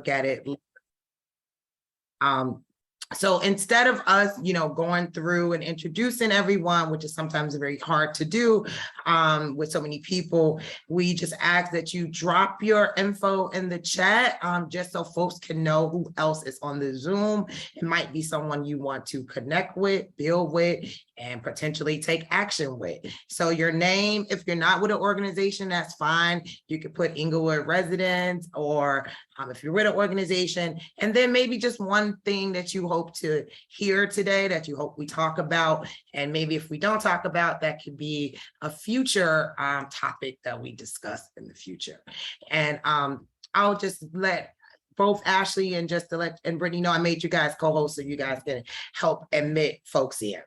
at it. So instead of us, going through and introducing everyone, which is sometimes very hard to do with so many people, we just ask that you drop your info in the chat just so folks can know who else is on the Zoom. It might be someone you want to connect with, build with, and potentially take action with. So your name, if you're not with an organization, that's fine. You could put Inglewood residents, or if you're with an organization, and then maybe just one thing that you hope to hear today that you hope we talk about. And maybe if we don't talk about, that could be a future topic that we discuss in the future. And I'll just let both Ashley and and Brittany know I made you guys co-hosts so you guys can help admit folks in.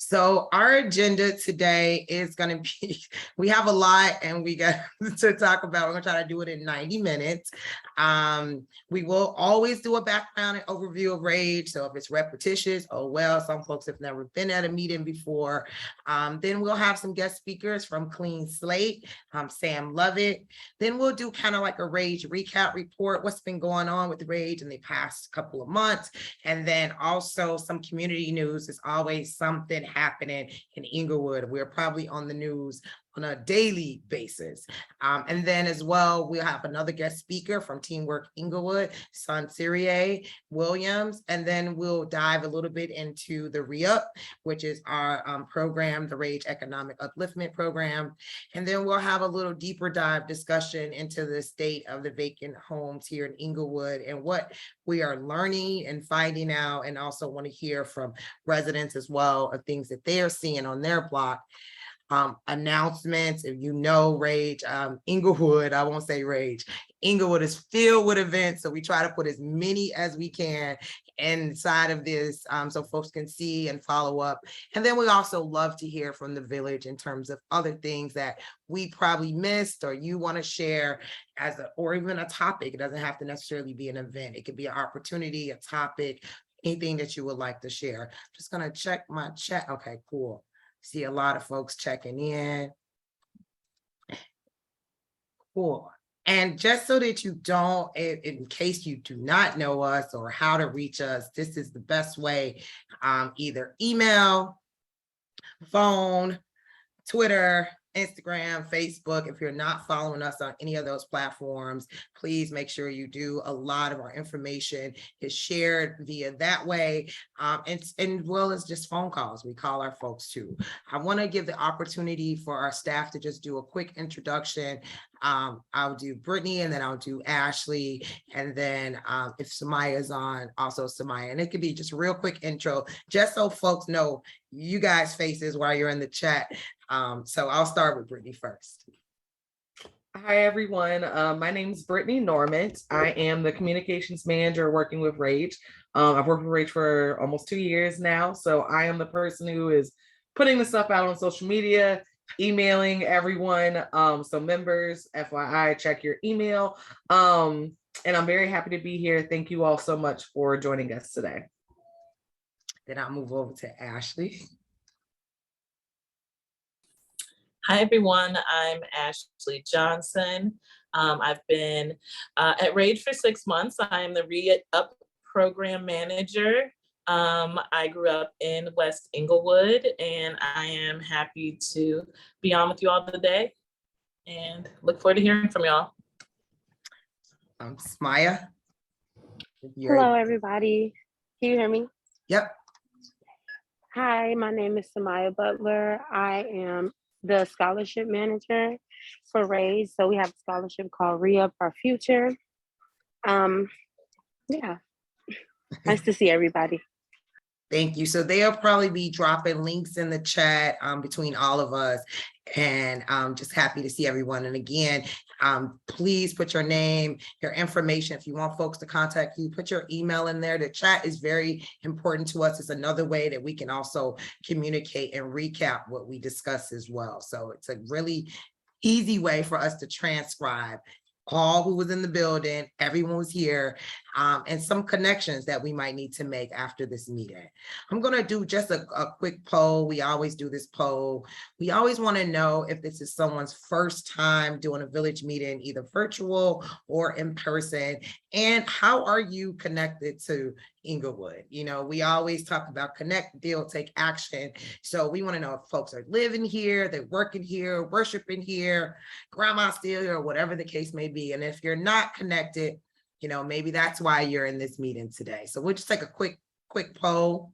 So our agenda today is going to be, we have a lot and we got to talk about, we're going to try to do it in 90 minutes. We will always do a background and overview of RAGE. So if it's repetitious, oh well, some folks have never been at a meeting before. Then we'll have some guest speakers from CleanSlate, Sam Lovett. Then we'll do kind of like a RAGE recap report, what's been going on with RAGE in the past couple of months. And then also some community news. Is always something happening in Inglewood. We're probably on the news on a daily basis. And then as well, we'll have another guest speaker from Teamwork Inglewood, Sanserie Williams. And then we'll dive a little bit into the re-up, which is our program, the RAGE Economic Upliftment Program. And then we'll have a little deeper dive discussion into the state of the vacant homes here in Inglewood and what we are learning and finding out, and also want to hear from residents as well of things that they are seeing on their block. Announcements, if RAGE, Inglewood, I won't say RAGE, Inglewood is filled with events, so we try to put as many as we can inside of this so folks can see and follow up. And then we also love to hear from the village in terms of other things that we probably missed or you want to share or even a topic. It doesn't have to necessarily be an event. It could be an opportunity, a topic, anything that you would like to share. Just gonna check my chat. Okay, cool. See a lot of folks checking in. Cool. And just so that you don't, in case you do not know us or how to reach us, this is the best way. Either email, phone, Twitter, Instagram, Facebook. If you're not following us on any of those platforms, please make sure you do. A lot of our information is shared via that way, and well as just phone calls. We call our folks too. I want to give the opportunity for our staff to just do a quick introduction. I'll do Brittany, and then I'll do Ashley, and then if Samaya is on, also Samaya. And it could be just a real quick intro, just so folks know you guys' faces while you're in the chat. So I'll start with Brittany first. Hi, everyone. My name is Brittany Normant. I am the communications manager working with RAGE. I've worked with RAGE for almost 2 years now. So I am the person who is putting the stuff out on social media, emailing everyone. So members, FYI, check your email. And I'm very happy to be here. Thank you all so much for joining us today. Then I'll move over to Ashley. Hi, everyone. I'm Ashley Johnson. I've been at RAGE for 6 months. I'm the Re-Up Program Manager. I grew up in West Inglewood, and I am happy to be on with you all today and look forward to hearing from y'all. Samaya. Hello, everybody. Can you hear me? Yep. Hi, my name is Samaya Butler. I am the scholarship manager for RAGE. So we have a scholarship called Re-Up Our Future. Yeah, nice to see everybody. Thank you. So they'll probably be dropping links in the chat between all of us, and I'm just happy to see everyone. And again, please put your name, your information. If you want folks to contact you, put your email in there. The chat is very important to us. It's another way that we can also communicate and recap what we discuss as well. So it's a really easy way for us to transcribe all who was in the building, everyone was here, and some connections that we might need to make after this meeting. I'm gonna do just a quick poll. We always do this poll. We always wanna know if this is someone's first time doing a village meeting, either virtual or in person, and how are you connected to Inglewood? You know, we always talk about connect, build, take action. So we wanna know if folks are living here, they're working here, worshiping here, grandma's still here, or whatever the case may be. And if you're not connected, you know, maybe that's why you're in this meeting today. So we'll just take a quick poll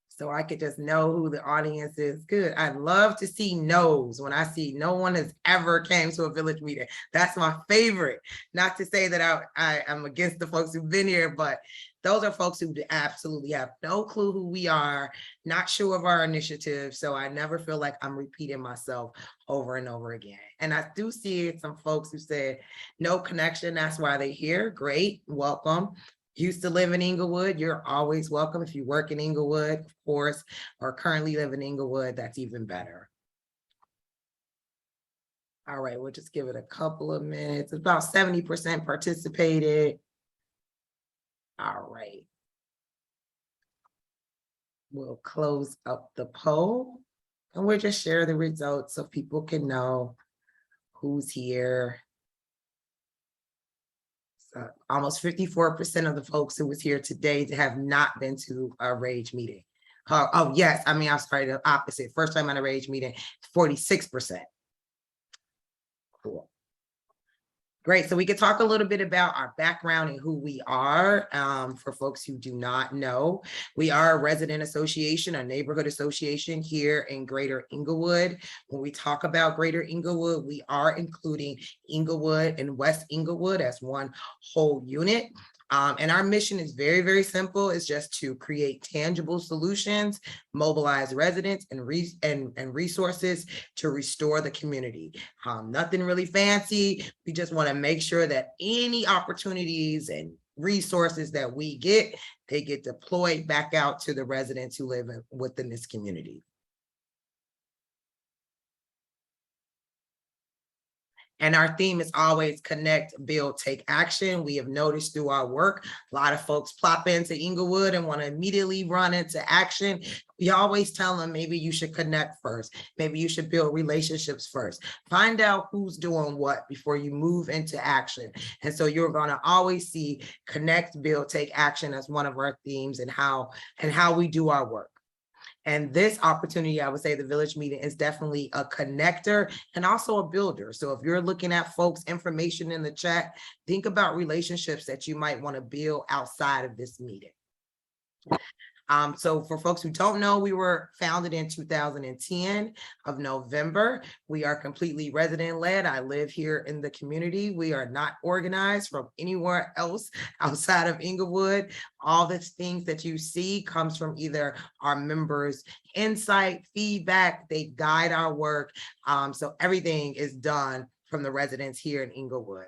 so I could just know who the audience is. Good. I'd love to see no's when I see no one has ever came to a village meeting. That's my favorite. Not to say that I'm against the folks who've been here, but those are folks who absolutely have no clue who we are, not sure of our initiative. So I never feel like I'm repeating myself over and over again. And I do see some folks who said no connection. That's why they're here. Great. Welcome. Used to live in Inglewood, you're always welcome. If you work in Inglewood, of course, or currently live in Inglewood, that's even better. All right, we'll just give it a couple of minutes. About 70% participated. All right. We'll close up the poll and we'll just share the results so people can know who's here. Almost 54% of the folks who was here today have not been to a RAGE meeting. Oh, yes. I mean, I'm sorry, the opposite. First time at a RAGE meeting, 46%. Cool. Great. So we could talk a little bit about our background and who we are. For folks who do not know, we are a resident association, a neighborhood association here in Greater Englewood. When we talk about Greater Englewood, we are including Inglewood and West Inglewood as one whole unit. And our mission is very, very simple. It's just to create tangible solutions, mobilize residents and resources to restore the community. Nothing really fancy. We just want to make sure that any opportunities and resources that we get, they get deployed back out to the residents who live within this community. And our theme is always connect, build, take action. We have noticed through our work, a lot of folks plop into Inglewood and want to immediately run into action. We always tell them, maybe you should connect first. Maybe you should build relationships first. Find out who's doing what before you move into action. And so you're going to always see connect, build, take action as one of our themes and how we do our work. And this opportunity, I would say the village meeting is definitely a connector and also a builder. So if you're looking at folks' information in the chat, think about relationships that you might want to build outside of this meeting. So for folks who don't know, we were founded in 2010 of November. We are completely resident led. I live here in the community. We are not organized from anywhere else outside of Inglewood. All the things that you see comes from either our members' insight, feedback, they guide our work. So everything is done from the residents here in Inglewood.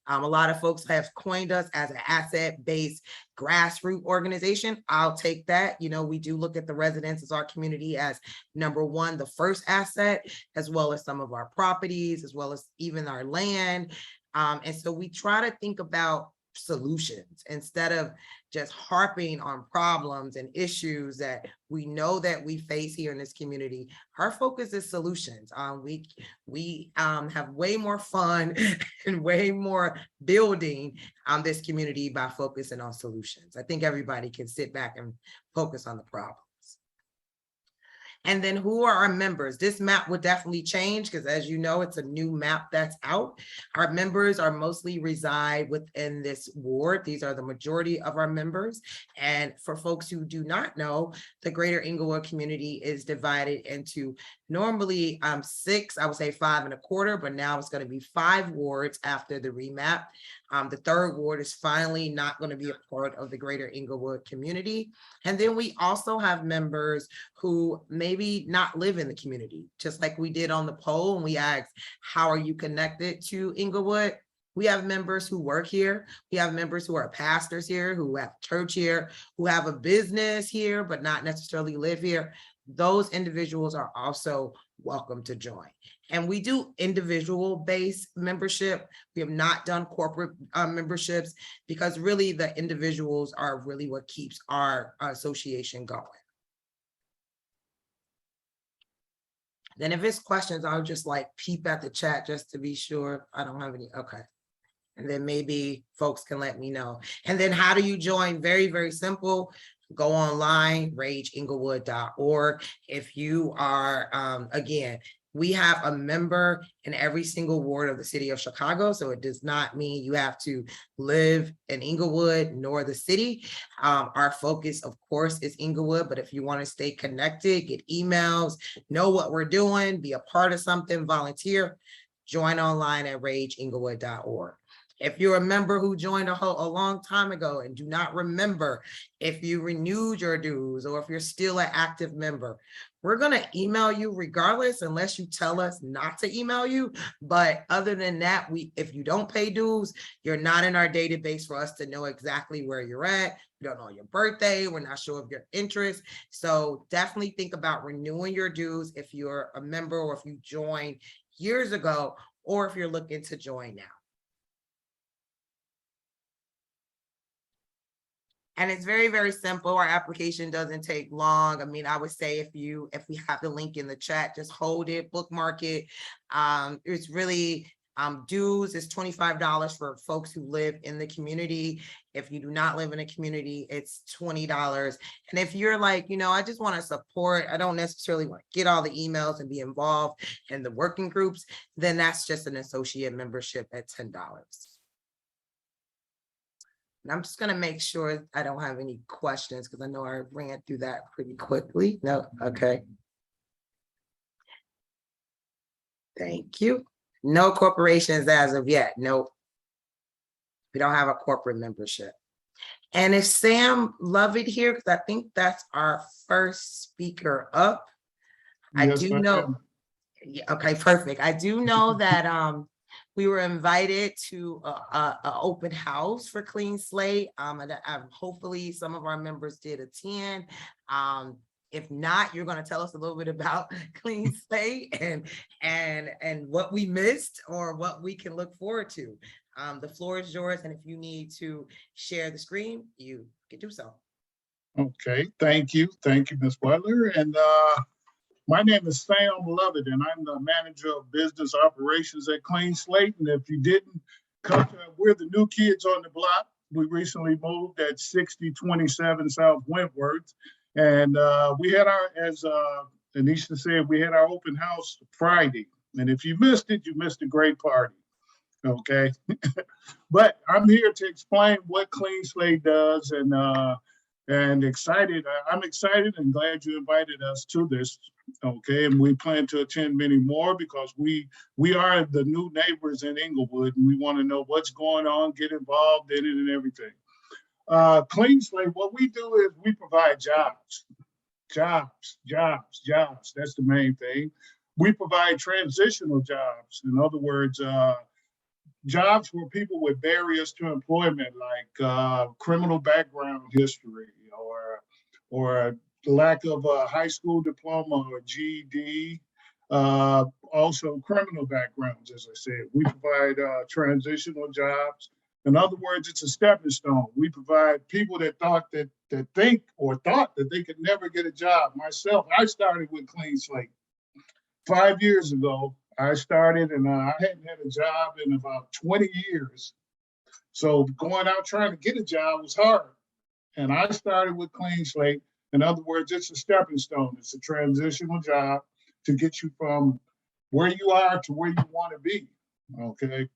A lot of folks have coined us as an asset-based grassroots organization. I'll take that. You know, we do look at the residents as our community as number one, the first asset, as well as some of our properties, as well as even our land. And so we try to think about solutions instead of just harping on problems and issues that we know that we face here in this community. Our focus is solutions. We have way more fun and way more building this community by focusing on solutions. I think everybody can sit back and focus on the problem. And then who are our members? This map would definitely change because, as you know, it's a new map that's out. Our members are mostly reside within this ward. These are the majority of our members. And for folks who do not know, the Greater Englewood community is divided into normally 6, I would say 5.25, but now it's going to be 5 wards after the remap. The 3rd ward is finally not going to be a part of the Greater Englewood community. And then we also have members who maybe not live in the community, just like we did on the poll. And we asked, how are you connected to Inglewood? We have members who work here. We have members who are pastors here, who have church here, who have a business here, but not necessarily live here. those individuals are also welcome to join. And we do individual based membership. We have not done corporate memberships because really the individuals are really what keeps our association going. Then if it's questions, I'll just like peep at the chat just to be sure I don't have any. Okay. And then maybe folks can let me know. And then how do you join? Very, very simple. Go online, rageinglewood.org. If you are, again, we have a member in every single ward of the city of Chicago. So it does not mean you have to live in Inglewood nor the city. Our focus, of course, is Inglewood. But if you want to stay connected, get emails, know what we're doing, be a part of something, volunteer, join online at rageinglewood.org. If you're a member who joined a long time ago and do not remember if you renewed your dues or if you're still an active member, we're going to email you regardless, unless you tell us not to email you. But other than that, if you don't pay dues, you're not in our database for us to know exactly where you're at. We don't know your birthday. We're not sure of your interest. So definitely think about renewing your dues if you're a member or if you joined years ago, or if you're looking to join now. And it's very, very simple. Our application doesn't take long. I mean, I would say if we have the link in the chat, just hold it, bookmark it. It's really dues is $25 for folks who live in the community. If you do not live in a community, it's $20. And if you're like, I just want to support, I don't necessarily want to get all the emails and be involved in the working groups, then that's just an associate membership at $10. And I'm just going to make sure I don't have any questions because I know I ran through that pretty quickly. No, okay. Thank you. No corporations as of yet. Nope. We don't have a corporate membership. And if Sam Lovett here, because I think that's our first speaker up. Yes, I do know. Yeah, okay, perfect. I do know that we were invited to an open house for CleanSlate. Hopefully some of our members did attend. If not, you're going to tell us a little bit about CleanSlate and what we missed or what we can look forward to. The floor is yours, and if you need to share the screen, you can do so. Okay, thank you, Ms. Butler. And my name is Sam Lovett, and I'm the manager of business operations at CleanSlate. And if you didn't come to, we're the new kids on the block. We recently moved at 6027 South Wentworth. And we had as Anisha said, we had our open house Friday. And if you missed it, you missed a great party. Okay. But I'm here to explain what CleanSlate does, and excited. I'm excited and glad you invited us to this. Okay, and we plan to attend many more because we are the new neighbors in Inglewood, and we want to know what's going on, get involved in it, and everything. CleanSlate, what we do is we provide jobs. That's the main thing. We provide transitional jobs. In other words, jobs for people with barriers to employment, like criminal background history or lack of a high school diploma or GED. Also criminal backgrounds, as I said. We provide transitional jobs. In other words, it's a stepping stone. We provide people that thought that they could never get a job. Myself, I started with CleanSlate 5 years ago. I started and I hadn't had a job in about 20 years. So going out trying to get a job was hard. And I started with CleanSlate. In other words, it's a stepping stone. It's a transitional job to get you from where you are to where you want to be. Okay.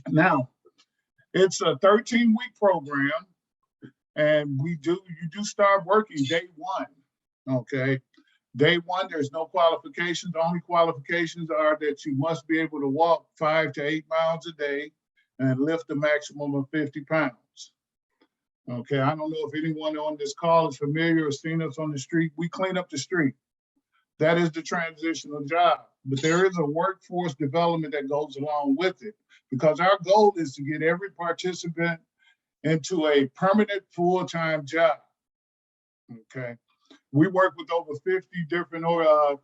Now, it's a 13-week program, and you do start working day one. Okay. Day one, there's no qualifications. The only qualifications are that you must be able to walk 5 to 8 miles a day and lift a maximum of 50 pounds. Okay, I don't know if anyone on this call is familiar or seen us on the street. We clean up the street. That is the transitional job. But there is a workforce development that goes along with it, because our goal is to get every participant into a permanent full-time job. Okay. We work with over 50 different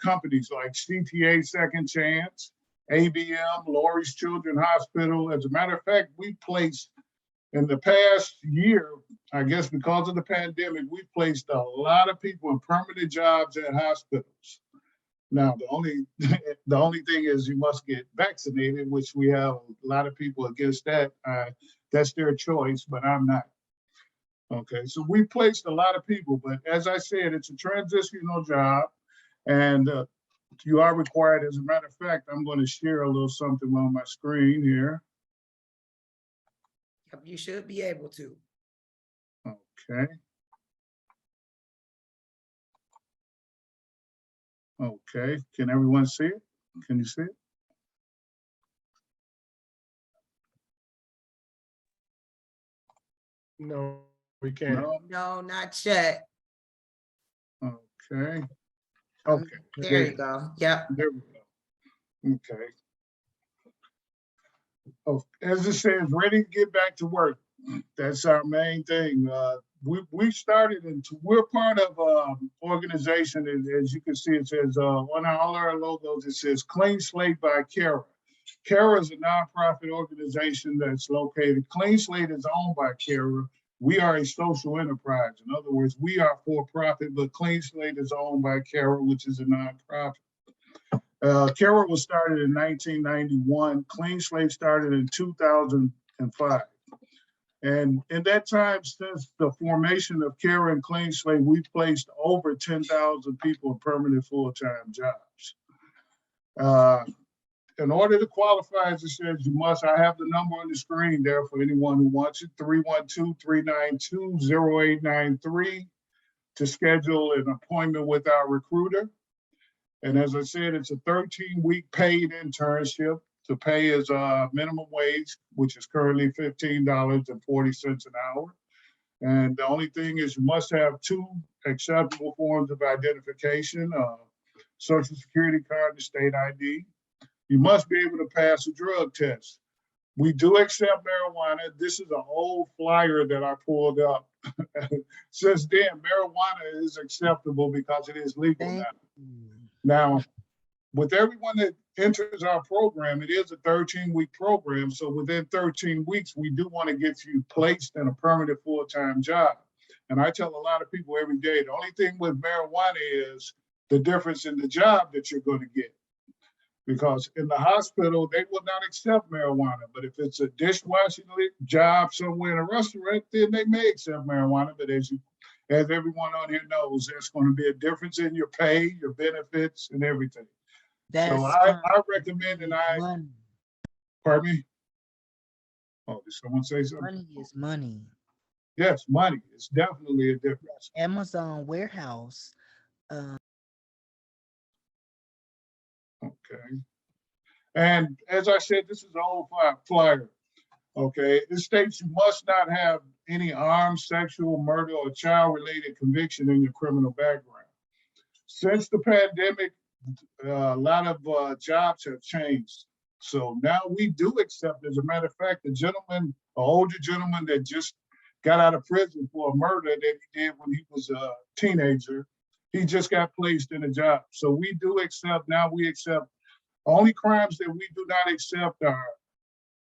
companies like CTA Second Chance, ABM, Lurie's Children's Hospital. As a matter of fact, we placed in the past year, I guess because of the pandemic, we placed a lot of people in permanent jobs at hospitals. Now, the only thing is you must get vaccinated, which we have a lot of people against that. That's their choice, but I'm not. Okay, so we placed a lot of people, but as I said, it's a transitional job, and you are required. As a matter of fact, I'm going to share a little something on my screen here. You should be able to. Okay. Okay, can everyone see it? Can you see it? No, we can't. No? No, not yet. Okay. Okay. There you go. Yep. There we go. Okay. Oh, as it says, ready to get back to work. That's our main thing. We started into, we're part of organization, as you can see, it says on all our logos, it says CleanSlate by Cara. Cara is a nonprofit organization that's located, CleanSlate is owned by Cara. We are a social enterprise. In other words, we are for profit, but CleanSlate is owned by Cara, which is a nonprofit. Cara was started in 1991. CleanSlate started in 2005. And in that time, since the formation of Cara and CleanSlate, we've placed over 10,000 people in permanent full-time jobs. In order to qualify, as it says, you must, I have the number on the screen there for anyone who wants it, 312-392-0893 to schedule an appointment with our recruiter. And as I said, it's a 13-week paid internship. The pay is minimum wage, which is currently $15.40 an hour. And the only thing is you must have 2 acceptable forms of identification, Social Security card and state ID. You must be able to pass a drug test. We do accept marijuana. This is an old flyer that I pulled up. Since then, marijuana is acceptable because it is legal now. Now, with everyone that enters our program, it is a 13-week program. So within 13 weeks, we do want to get you placed in a permanent full-time job. And I tell a lot of people every day, the only thing with marijuana is the difference in the job that you're going to get. Because in the hospital, they will not accept marijuana. But if it's a dishwashing job somewhere in a restaurant, then they may accept marijuana. But as everyone on here knows, there's going to be a difference in your pay, your benefits, and everything. So I recommend, and pardon me? Oh, did someone say something? Money is money. Yes, money. It's definitely a difference. Amazon warehouse. Okay. And as I said, this is an old flyer. Okay. It states you must not have any armed, sexual, murder, or child-related conviction in your criminal background. Since the pandemic, a lot of jobs have changed. So now we do accept, as a matter of fact, an older gentleman that just got out of prison for a murder that he did when he was a teenager, he just got placed in a job. So we do accept, now we accept, only crimes that we do not accept are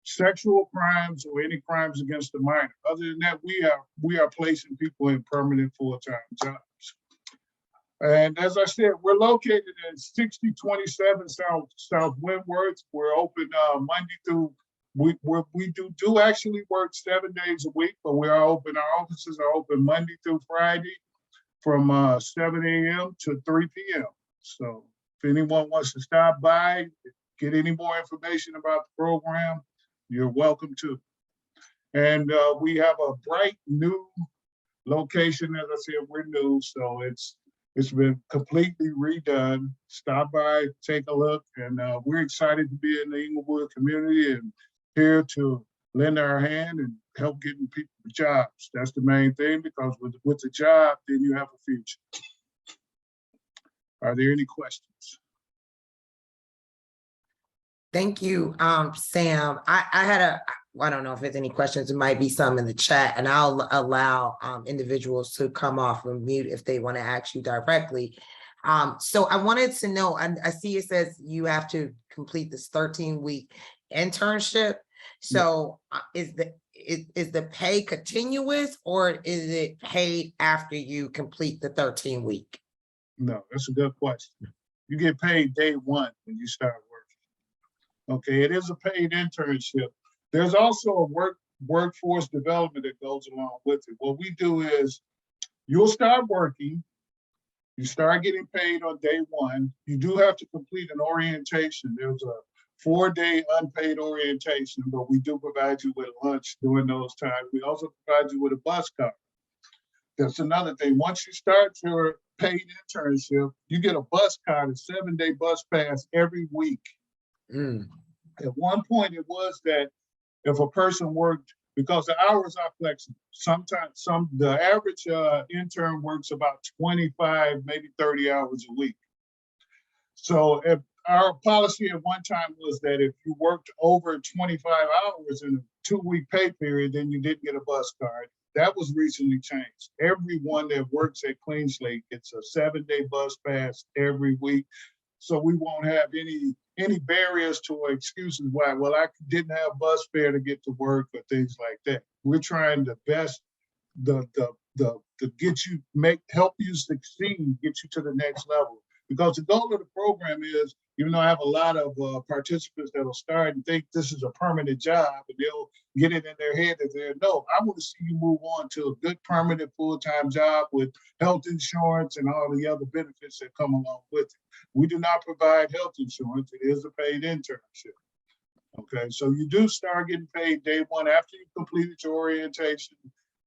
sexual crimes or any crimes against the minor. Other than that, we are placing people in permanent full-time jobs. And as I said, we're located at 6027 South Windworth. We're open Monday through, we do actually work 7 days a week, but we are open, our offices are open Monday through Friday from 7 a.m. to 3 p.m. So if anyone wants to stop by, get any more information about the program, you're welcome to. And we have a bright new location. As I said, we're new, so it's been completely redone. Stop by, take a look, and we're excited to be in the Inglewood community and here to lend our hand and help getting people jobs. That's the main thing, because with the job, then you have a future. Are there any questions? Thank you, Sam. I I don't know if there's any questions, there might be some in the chat, and I'll allow individuals to come off of mute if they want to ask you directly. So I wanted to know, I see it says you have to complete this 13-week internship. So is the pay continuous, or is it paid after you complete the 13-week? No, that's a good question. You get paid day one when you start working. Okay, it is a paid internship. There's also a workforce development that goes along with it. What we do is you'll start working, you start getting paid on day one. You do have to complete an orientation. There's a 4-day unpaid orientation, but we do provide you with lunch during those times. We also provide you with a bus card. That's another thing. Once you start your paid internship, you get a bus card, a 7-day bus pass every week. At one point, it was that if a person worked, because the hours are flexible, sometimes the average intern works about 25, maybe 30 hours a week. So if our policy at one time was that if you worked over 25 hours in a 2-week pay period, then you didn't get a bus card. That was recently changed. Everyone that works at CleanSlate gets a 7-day bus pass every week. So we won't have any barriers to or excuses why, well, I didn't have bus fare to get to work or things like that. We're trying the best to get you, help you succeed, get you to the next level. Because the goal of the program is, even though I have a lot of participants that will start and think this is a permanent job, and they'll get it in their head that they're, no, I want to see you move on to a good permanent full-time job with health insurance and all the other benefits that come along with it. We do not provide health insurance. It is a paid internship. Okay, so you do start getting paid day one after you completed your orientation.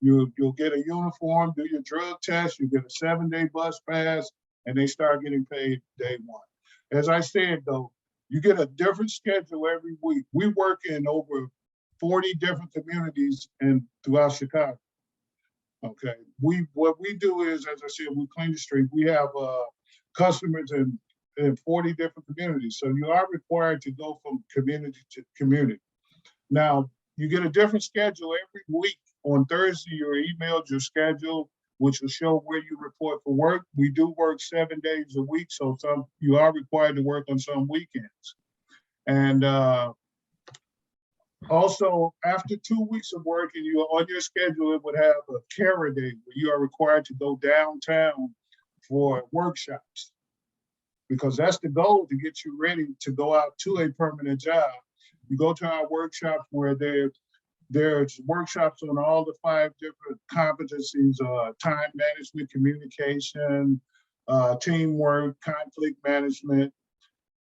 You'll get a uniform, do your drug test, you get a 7-day bus pass, and they start getting paid day one. As I said, though, you get a different schedule every week. We work in over 40 different communities throughout Chicago. Okay, what we do is, as I said, we clean the street. We have customers in 40 different communities. So you are required to go from community to community. Now, you get a different schedule every week. On Thursday, you're emailed your schedule, which will show where you report for work. We do work 7 days a week, so you are required to work on some weekends. And also, after 2 weeks of working, on your schedule, it would have a Cara day where you are required to go downtown for workshops, because that's the goal, to get you ready to go out to a permanent job. You go to our workshops where there's workshops on all the 5 different competencies: time management, communication, teamwork, conflict management,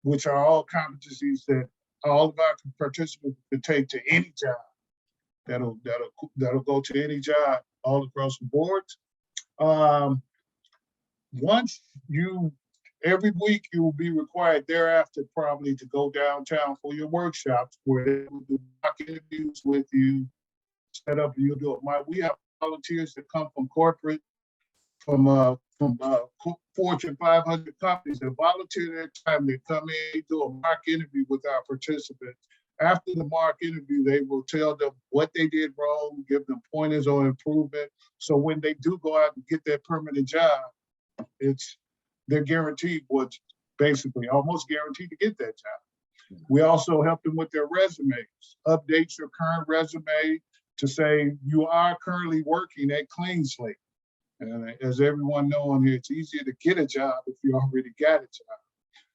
which are all competencies that all of our participants can take to any job. That'll go to any job all across the board. Every week you will be required thereafter probably to go downtown for your workshops, where they will do mock interviews with you, set up, and you'll do it. We have volunteers that come from corporate, from Fortune 500 companies that volunteer their time. They come in, do a mock interview with our participants. After the mock interview, they will tell them what they did wrong, give them pointers on improvement. So when they do go out and get that permanent job, they're guaranteed, basically almost guaranteed to get that job. We also help them with their resumes. Update your current resume to say you are currently working at CleanSlate. And as everyone knows on here, it's easier to get a job if you already got a job.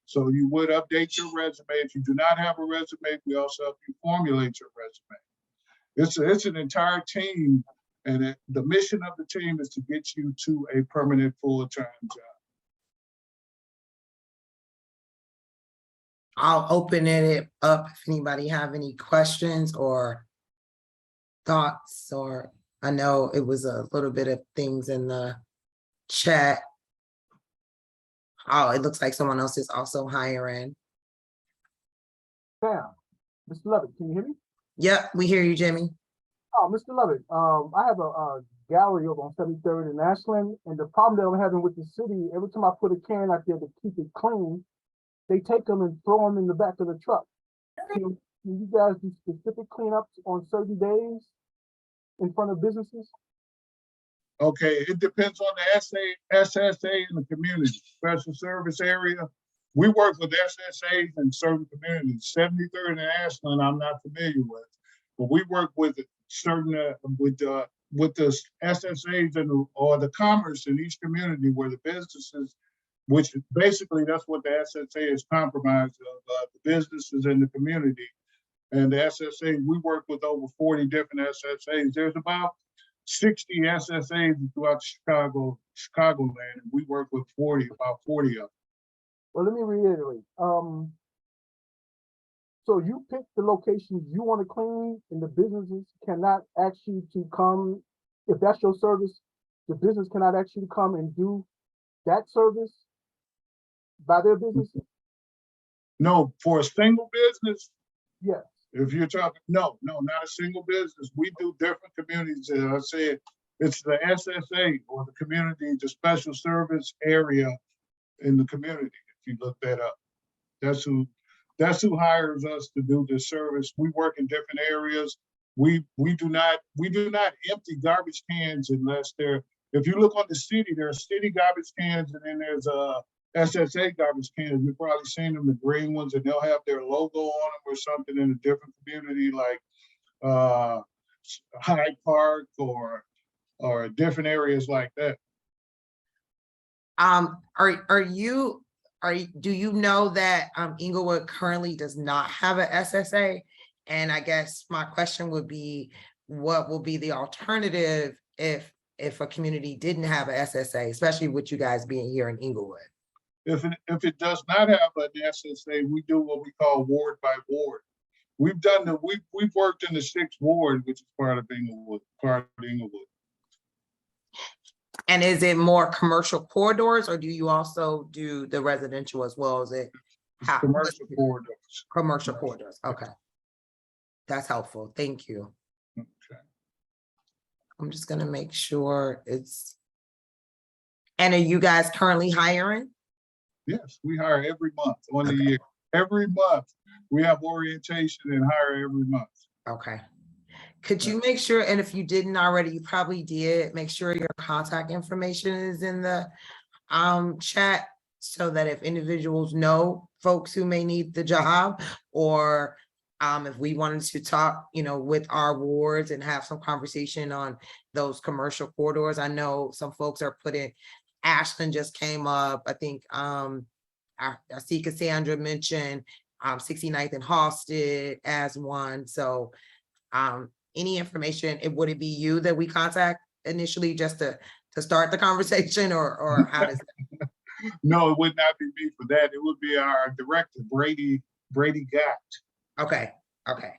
So you would update your resume. If you do not have a resume, we also help you formulate your resume. It's an entire team, and the mission of the team is to get you to a permanent full-time job. I'll open it up if anybody have any questions or thoughts, or I know it was a little bit of things in the chat. Oh, it looks like someone else is also hiring. Bam. Mr. Lovett, can you hear me? Yep, we hear you, Jimmy. Oh, Mr. Lovett, I have a gallery over on 73rd and Ashland, and the problem that I'm having with the city, every time I put a can out there to keep it clean, they take them and throw them in the back of the truck. do you guys do specific cleanups on certain days in front of businesses? Okay, it depends on the SSA in the community, special service area. We work with SSAs in certain communities. 73rd and Ashland, I'm not familiar with, but we work with certain with the SSAs or the commerce in each community where the businesses, which basically that's what the SSA is comprised of, the businesses in the community. And the SSA, we work with over 40 different SSAs. There's about 60 SSAs throughout Chicagoland, and we work with about 40 of them. Well, let me reiterate. So you pick the locations you want to clean, and the businesses cannot ask you to come. If that's your service, the business cannot ask you to come and do that service by their businesses? No, for a single business, Yes. if you're talking, no, not a single business. We do different communities. As I said, it's the SSA or the community, the special service area in the community. If you look that up, that's who hires us to do this service. We work in different areas. We do not empty garbage cans unless they're. If you look on the city, there are city garbage cans, and then there's SSA garbage cans. You've probably seen them, the green ones, and they'll have their logo on them or something in a different community like Hyde Park or different areas like that. Do you know that Inglewood currently does not have a SSA? And I guess my question would be, what will be the alternative if a community didn't have a SSA, especially with you guys being here in Inglewood? If it does not have an SSA, we do what we call ward by ward. We've worked in the 6th ward, which is part of Inglewood. And is it more commercial corridors, or do you also do the residential as well as it? Commercial corridors. Commercial corridors, okay. That's helpful, thank you. Okay. I'm just gonna make sure it's. And are you guys currently hiring? Yes, we hire every month on the year. Every month we have orientation and hire every month. Okay. Could you make sure, and if you didn't already, you probably did, make sure your contact information is in the chat so that if individuals know folks who may need the job, or if we wanted to talk, with our wards and have some conversation on those commercial corridors. I know some folks are putting, Ashland just came up. I think I see Cassandra mentioned 69th and Halsted as one. So any information, would it be you that we contact initially just to start the conversation, or how does that? No, it would not be me for that. It would be our director, Brady Gott. Okay. Okay.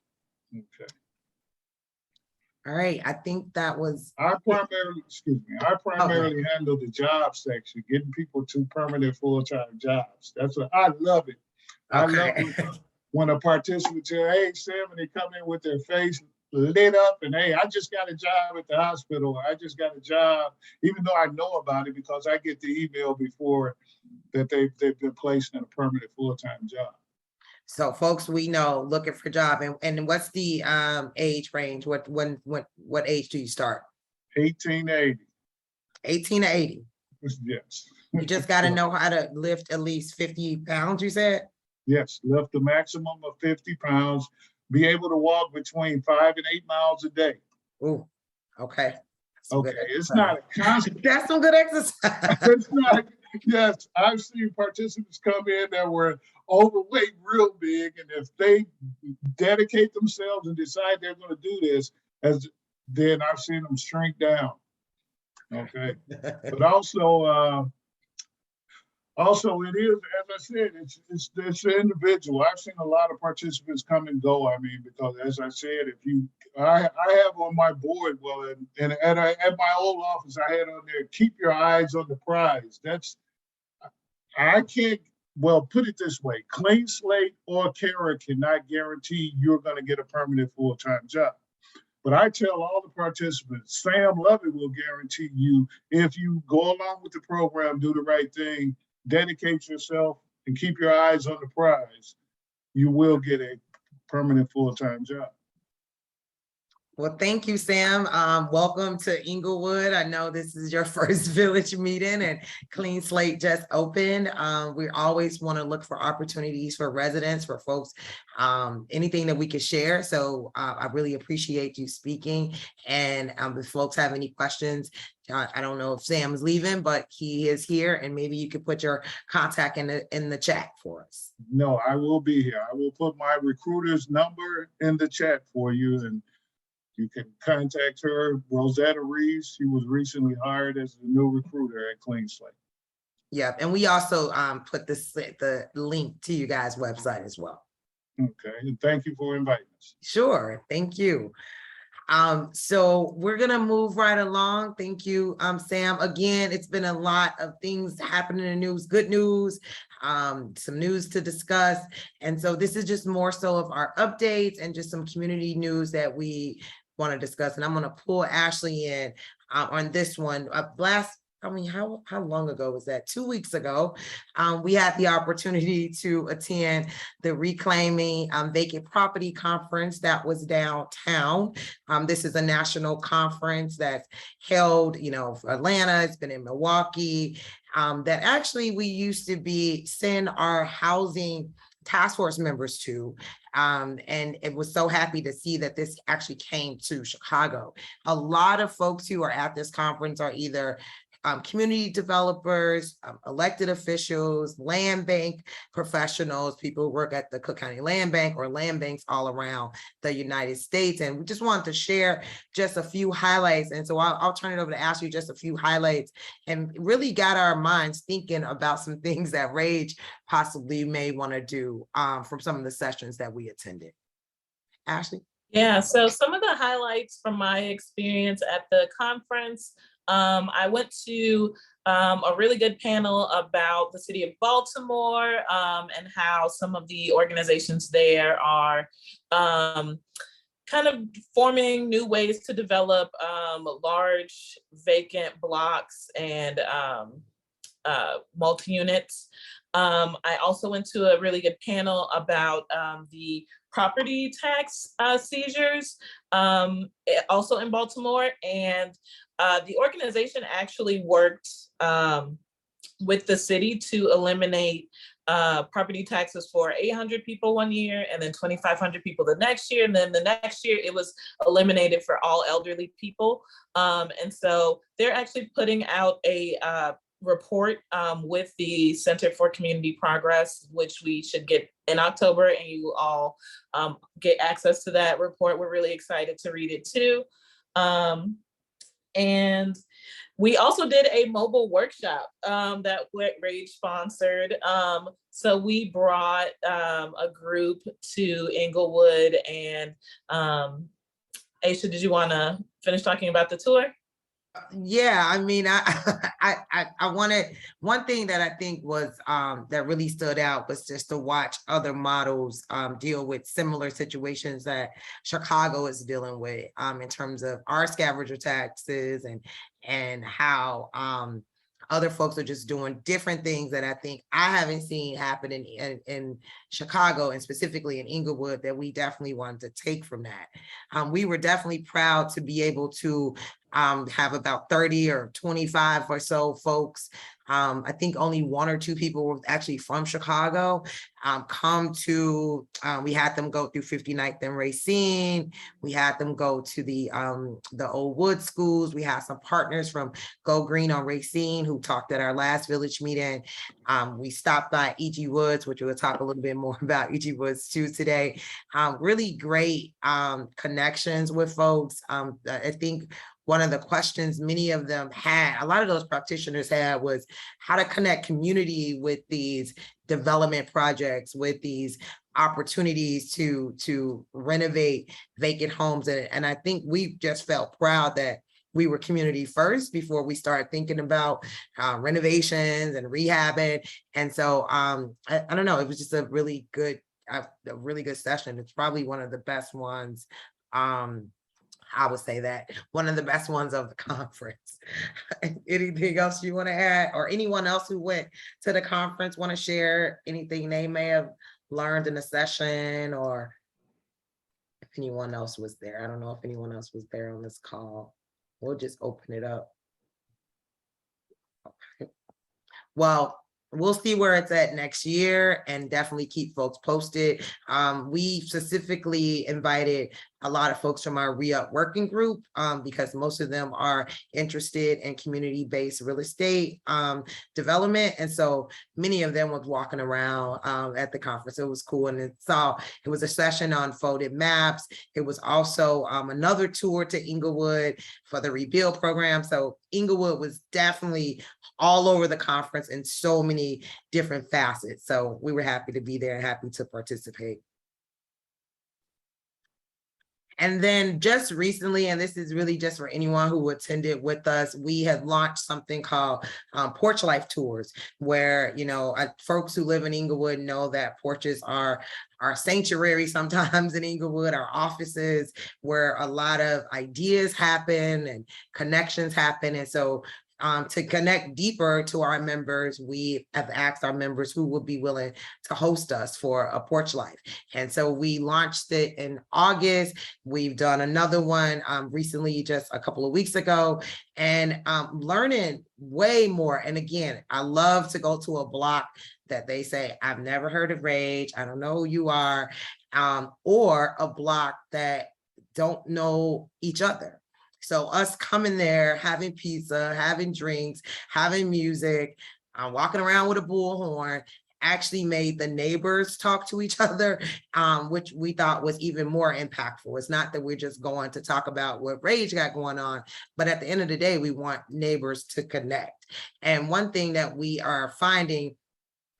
All right. I think that was. I primarily handle the job section, getting people to permanent full-time jobs. That's what I love it. I love it when a participant says, "Hey, Sam," and they come in with their face lit up, and "Hey, I just got a job at the hospital. I just got a job," even though I know about it because I get the email before that they've been placed in a permanent full-time job. So folks, we know looking for job, and what's the age range? What age do you start? 18 to 80. 18 to 80. Yes. You just got to know how to lift at least 50 pounds, you said? Yes, lift the maximum of 50 pounds, be able to walk between 5 and 8 miles a day. Ooh, okay. Okay, it's not a constant. That's some good exercise. It's not. Yes, I've seen participants come in that were overweight real big, and if they dedicate themselves and decide they're going to do this, then I've seen them shrink down. Okay, but also it is, as I said, it's an individual. I've seen a lot of participants come and go. I mean, because as I said, I have on my board, well, and at my old office, I had on there, keep your eyes on the prize. I can't, well, put it this way, CleanSlate or Cara cannot guarantee you're going to get a permanent full-time job. But I tell all the participants, Sam Lovett will guarantee you, if you go along with the program, do the right thing, dedicate yourself, and keep your eyes on the prize, you will get a permanent full-time job. Well, thank you, Sam. Welcome to Inglewood. I know this is your first village meeting and Clean Slate just opened. We always want to look for opportunities for residents, for folks, anything that we can share. So I really appreciate you speaking. And if folks have any questions, I don't know if Sam's leaving, but he is here, and maybe you could put your contact in the chat for us. No, I will be here. I will put my recruiter's number in the chat for you, and you can contact her, Rosetta Reeves. She was recently hired as the new recruiter at CleanSlate. Yeah, and we also put the link to you guys' website as well. Okay, and thank you for inviting us. Sure, thank you. So we're gonna move right along. Thank you, Sam. Again, it's been a lot of things happening in the news, good news, some news to discuss. And so this is just more so of our updates and just some community news that we want to discuss. And I'm gonna pull Ashley in on this one. How long ago was that? 2 weeks ago, we had the opportunity to attend the Reclaiming Vacant Property Conference that was downtown. This is a national conference that's held, for Atlanta. It's been in Milwaukee. That actually we used to send our housing task force members to. And it was so happy to see that this actually came to Chicago. A lot of folks who are at this conference are either community developers, elected officials, land bank professionals, people who work at the Cook County Land Bank or land banks all around the United States. And we just wanted to share just a few highlights. And so I'll turn it over to ask you just a few highlights, and really got our minds thinking about some things that Rage possibly may want to do from some of the sessions that we attended. Ashley? Yeah, so some of the highlights from my experience at the conference, I went to a really good panel about the city of Baltimore and how some of the organizations there are kind of forming new ways to develop large vacant blocks and multi-units. I also went to a really good panel about the property tax seizures, also in Baltimore. And the organization actually worked with the city to eliminate property taxes for 800 people one year, and then 2,500 people the next year. And then the next year it was eliminated for all elderly people. And so they're actually putting out a report with the Center for Community Progress, which we should get in October, and you all get access to that report. We're really excited to read it too. And we also did a mobile workshop that Rage sponsored. So we brought a group to Inglewood, and Aisha, did you want to finish talking about the tour? Yeah, I mean, I wanted, one thing that I think was that really stood out was just to watch other models deal with similar situations that Chicago is dealing with in terms of our scavenger taxes and how other folks are just doing different things that I think I haven't seen happen in Chicago, and specifically in Inglewood, that we definitely wanted to take from that. We were definitely proud to be able to have about 30 or 25 or so folks. I think only 1 or 2 people were actually from Chicago come to, we had them go through 59th and Racine. We had them go to the Old Wood schools. We had some partners from Go Green on Racine who talked at our last village meeting. We stopped by E.G. Woods, which we'll talk a little bit more about E.G. Woods too today. Really great connections with folks. I think one of the questions many of them had, a lot of those practitioners had, was how to connect community with these development projects, with these opportunities to renovate vacant homes. And I think we just felt proud that we were community first before we started thinking about renovations and rehabbing. And so I don't know, it was just a really good session. It's probably one of the best ones. I would say that one of the best ones of the conference. Anything else you want to add, or anyone else who went to the conference want to share anything they may have learned in the session? Or anyone else was there. I don't know if anyone else was there on this call. We'll just open it up. Okay. Well, we'll see where it's at next year and definitely keep folks posted. We specifically invited a lot of folks from our re-up working group because most of them are interested in community-based real estate development. And so many of them was walking around at the conference. It was cool. And it was a session on folded maps. It was also another tour to Inglewood for the rebuild program. So Inglewood was definitely all over the conference in so many different facets. So we were happy to be there and happy to participate. And then just recently, and this is really just for anyone who attended with us, we have launched something called Porch Life Tours, where, you know, folks who live in Inglewood know that porches are our sanctuary sometimes in Inglewood, our offices where a lot of ideas happen and connections happen. And so to connect deeper to our members, we have asked our members who would be willing to host us for a Porch Life. And so we launched it in August. We've done another one recently, just a couple of weeks ago, and learning way more. And again, I love to go to a block that they say, I've never heard of Rage, I don't know who you are, or a block that don't know each other. So us coming there, having pizza, having drinks, having music, walking around with a bullhorn actually made the neighbors talk to each other, which we thought was even more impactful. It's not that we're just going to talk about what Rage got going on, but at the end of the day, we want neighbors to connect. And one thing that we are finding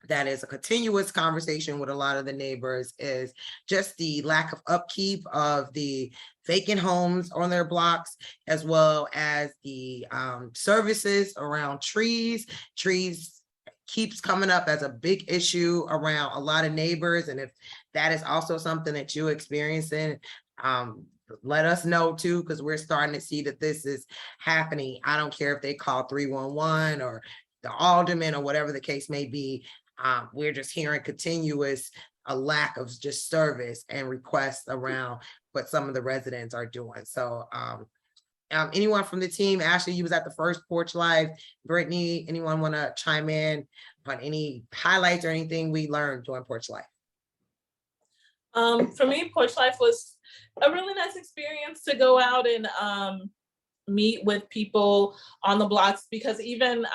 that is a continuous conversation with a lot of the neighbors is just the lack of upkeep of the vacant homes on their blocks, as well as the services around trees. Trees keeps coming up as a big issue around a lot of neighbors. And if that is also something that you're experiencing, let us know too, because we're starting to see that this is happening. I don't care if they call 311 or the alderman or whatever the case may be. We're just hearing a lack of just service and requests around what some of the residents are doing. So anyone from the team, Ashley, you was at the first Porch Live. Brittany, anyone want to chime in on any highlights or anything we learned during Porch Live? For me, Porch Life was a really nice experience to go out and meet with people on the blocks, because even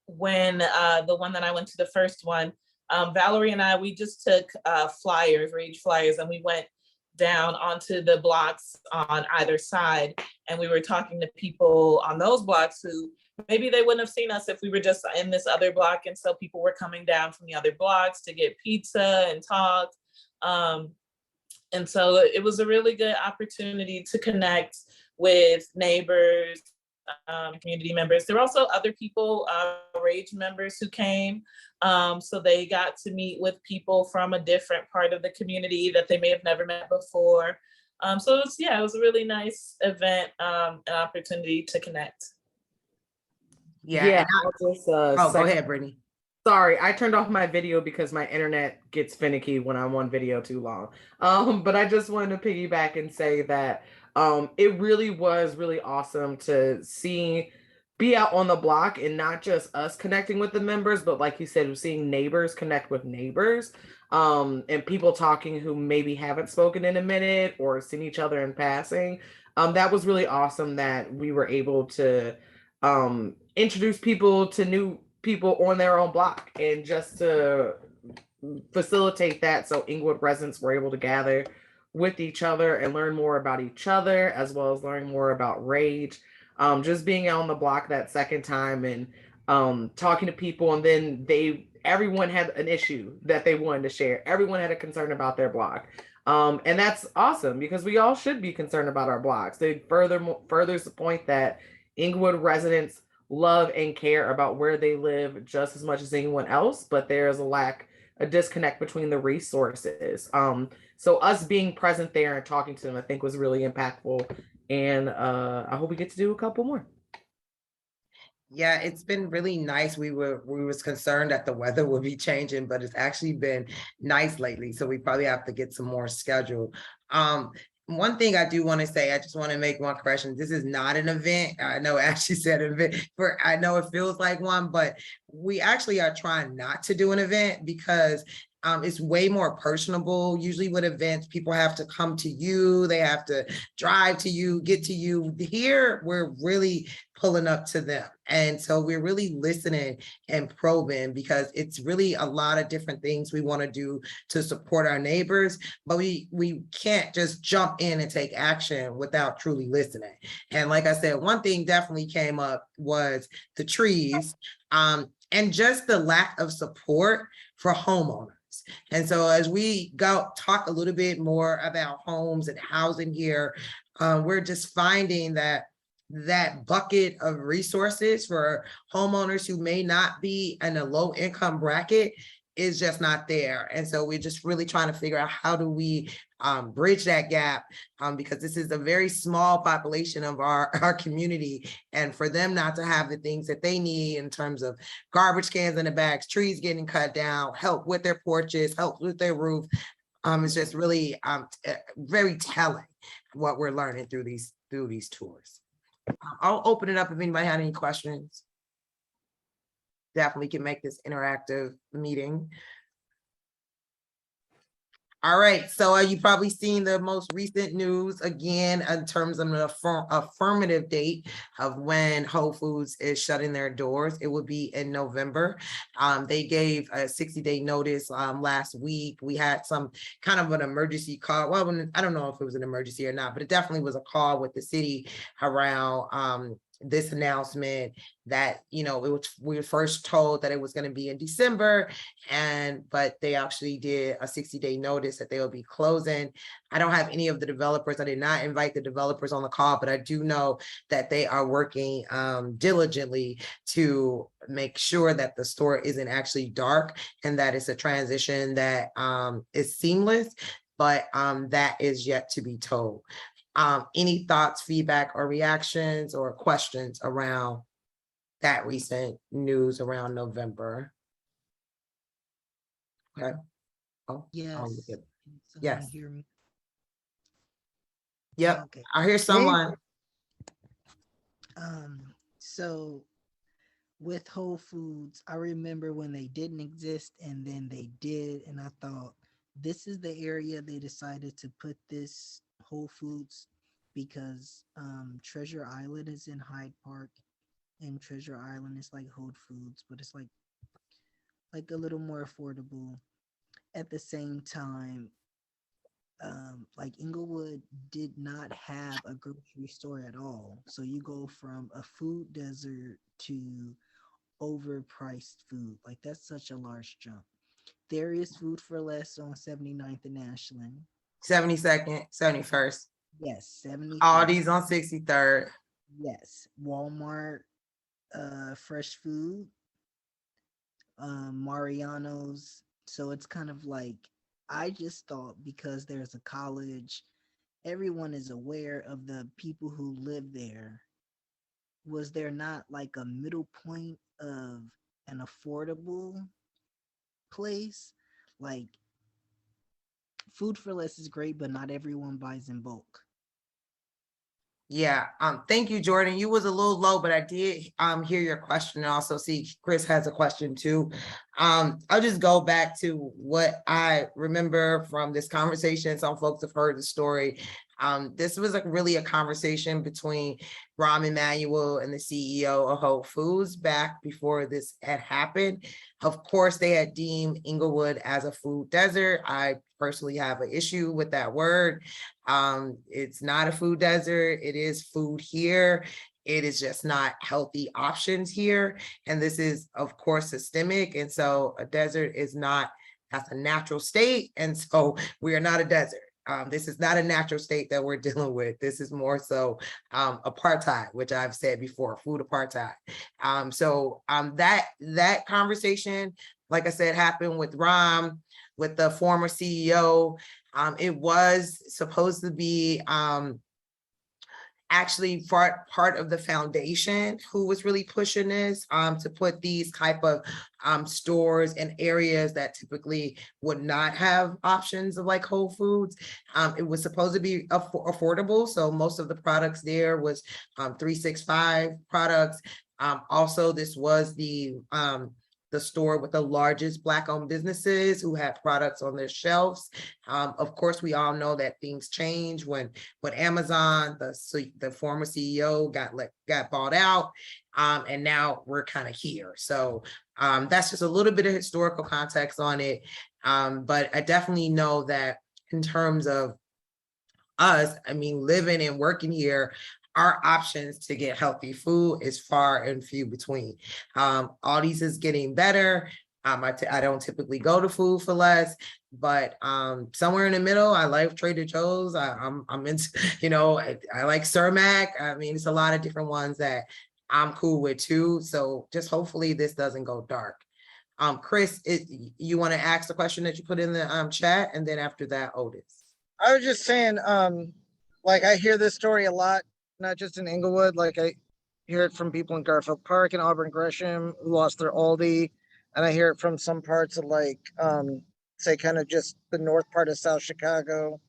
when the one that I went to, the first one, Valerie and I, we just took flyers, Rage flyers, and we went down onto the blocks on either side, and we were talking to people on those blocks who maybe they wouldn't have seen us if we were just in this other block. And so people were coming down from the other blocks to get pizza and talk. And so it was a really good opportunity to connect with neighbors, community members. There were also other people, Rage members who came. So they got to meet with people from a different part of the community that they may have never met before. So it was a really nice event, an opportunity to connect. Yeah. Go ahead, Brittany. Sorry, I turned off my video because my internet gets finicky when I'm on video too long. But I just wanted to piggyback and say that it really was really awesome to be out on the block and not just us connecting with the members, but like you said, seeing neighbors connect with neighbors, and people talking who maybe haven't spoken in a minute or seen each other in passing. That was really awesome that we were able to introduce people to new people on their own block, and just to facilitate that so Inglewood residents were able to gather with each other and learn more about each other, as well as learning more about Rage. Just being on the block that second time and talking to people, and then everyone had an issue that they wanted to share. Everyone had a concern about their block. And that's awesome, because we all should be concerned about our blocks. They furthers the point that Inglewood residents love and care about where they live just as much as anyone else, but there's a disconnect between the resources. So us being present there and talking to them, I think was really impactful. And I hope we get to do a couple more. Yeah, it's been really nice. We was concerned that the weather would be changing, but it's actually been nice lately. So we probably have to get some more scheduled. One thing I do want to say, I just want to make one correction. This is not an event. I know Ashley said event, I know it feels like one, but we actually are trying not to do an event because it's way more personable. Usually with events, people have to come to you, they have to drive to you, get to you. Here, we're really pulling up to them. And so we're really listening and probing because it's really a lot of different things we want to do to support our neighbors, but we can't just jump in and take action without truly listening. And like I said, one thing definitely came up was the trees, and just the lack of support for homeowners. And so as we go talk a little bit more about homes and housing here, we're just finding that bucket of resources for homeowners who may not be in a low income bracket is just not there. And so we're just really trying to figure out how do we bridge that gap, because this is a very small population of our community, and for them not to have the things that they need in terms of garbage cans in the bags, trees getting cut down, help with their porches, help with their roof, it's just really very telling what we're learning through these tours. I'll open it up if anybody had any questions. Definitely can make this interactive meeting. All right, so you probably seen the most recent news again in terms of an affirmative date of when Whole Foods is shutting their doors. It will be in November. They gave a 60-day notice last week. We had some kind of an emergency call. Well, I don't know if it was an emergency or not, but it definitely was a call with the city around this announcement that, we were first told that it was going to be in December, but they actually did a 60-day notice that they will be closing. I don't have any of the developers. I did not invite the developers on the call, but I do know that they are working diligently to make sure that the store isn't actually dark and that it's a transition that is seamless, but that is yet to be told. Any thoughts, feedback, or reactions or questions around that recent news around November? Okay. Oh, Yes. look at- Can someone Yes. hear me? Yep. Okay. I hear someone. So with Whole Foods, I remember when they didn't exist and then they did, and I thought this is the area they decided to put this Whole Foods because Treasure Island is in Hyde Park, and Treasure Island is like Whole Foods, but it's like a little more affordable. At the same time, like Inglewood did not have a grocery store at all. So you go from a food desert to overpriced food. Like that's such a large jump. There is Food for Less on 79th and Ashland. 72nd, 71st. Yes, 71st. Aldi's on 63rd. Yes, Walmart, fresh food, Mariano's. So it's kind of like, I just thought because there's a college, everyone is aware of the people who live there. Was there not like a middle point of an affordable place? Like Food for Less is great, but not everyone buys in bulk. Yeah. Thank you, Jordan. You was a little low, but I did hear your question and also see Chris has a question too. I'll just go back to what I remember from this conversation. Some folks have heard the story. This was really a conversation between Rahm Emanuel and the CEO of Whole Foods back before this had happened. Of course, they had deemed Inglewood as a food desert. I personally have an issue with that word. It's not a food desert. It is food here. It is just not healthy options here. And this is, of course, systemic. And so a desert is not, that's a natural state. And so we are not a desert. This is not a natural state that we're dealing with. This is more so apartheid, which I've said before, food apartheid. That conversation, like I said, happened with Rahm, with the former CEO. It was supposed to be actually part of the foundation who was really pushing this to put these type of stores in areas that typically would not have options of like Whole Foods. It was supposed to be affordable, so most of the products there was 365 products. Also, this was the store with the largest Black-owned businesses who had products on their shelves. Of course, we all know that things change when Amazon, the former CEO got bought out, and now we're kind of here. So that's just a little bit of historical context on it. But I definitely know that in terms of us, I mean, living and working here, our options to get healthy food is far and few between. Aldi's is getting better. I don't typically go to Food for Less, but somewhere in the middle, I like Trader Joe's. I'm into, I like Cermak. I mean, it's a lot of different ones that I'm cool with too. So just hopefully this doesn't go dark. Chris, you want to ask the question that you put in the chat, and then after that, Otis. I was just saying, like I hear this story a lot, not just in Inglewood. Like I hear it from people in Garfield Park and Auburn Gresham who lost their Aldi, and I hear it from some parts of like, say, kind of just the north part of South Chicago.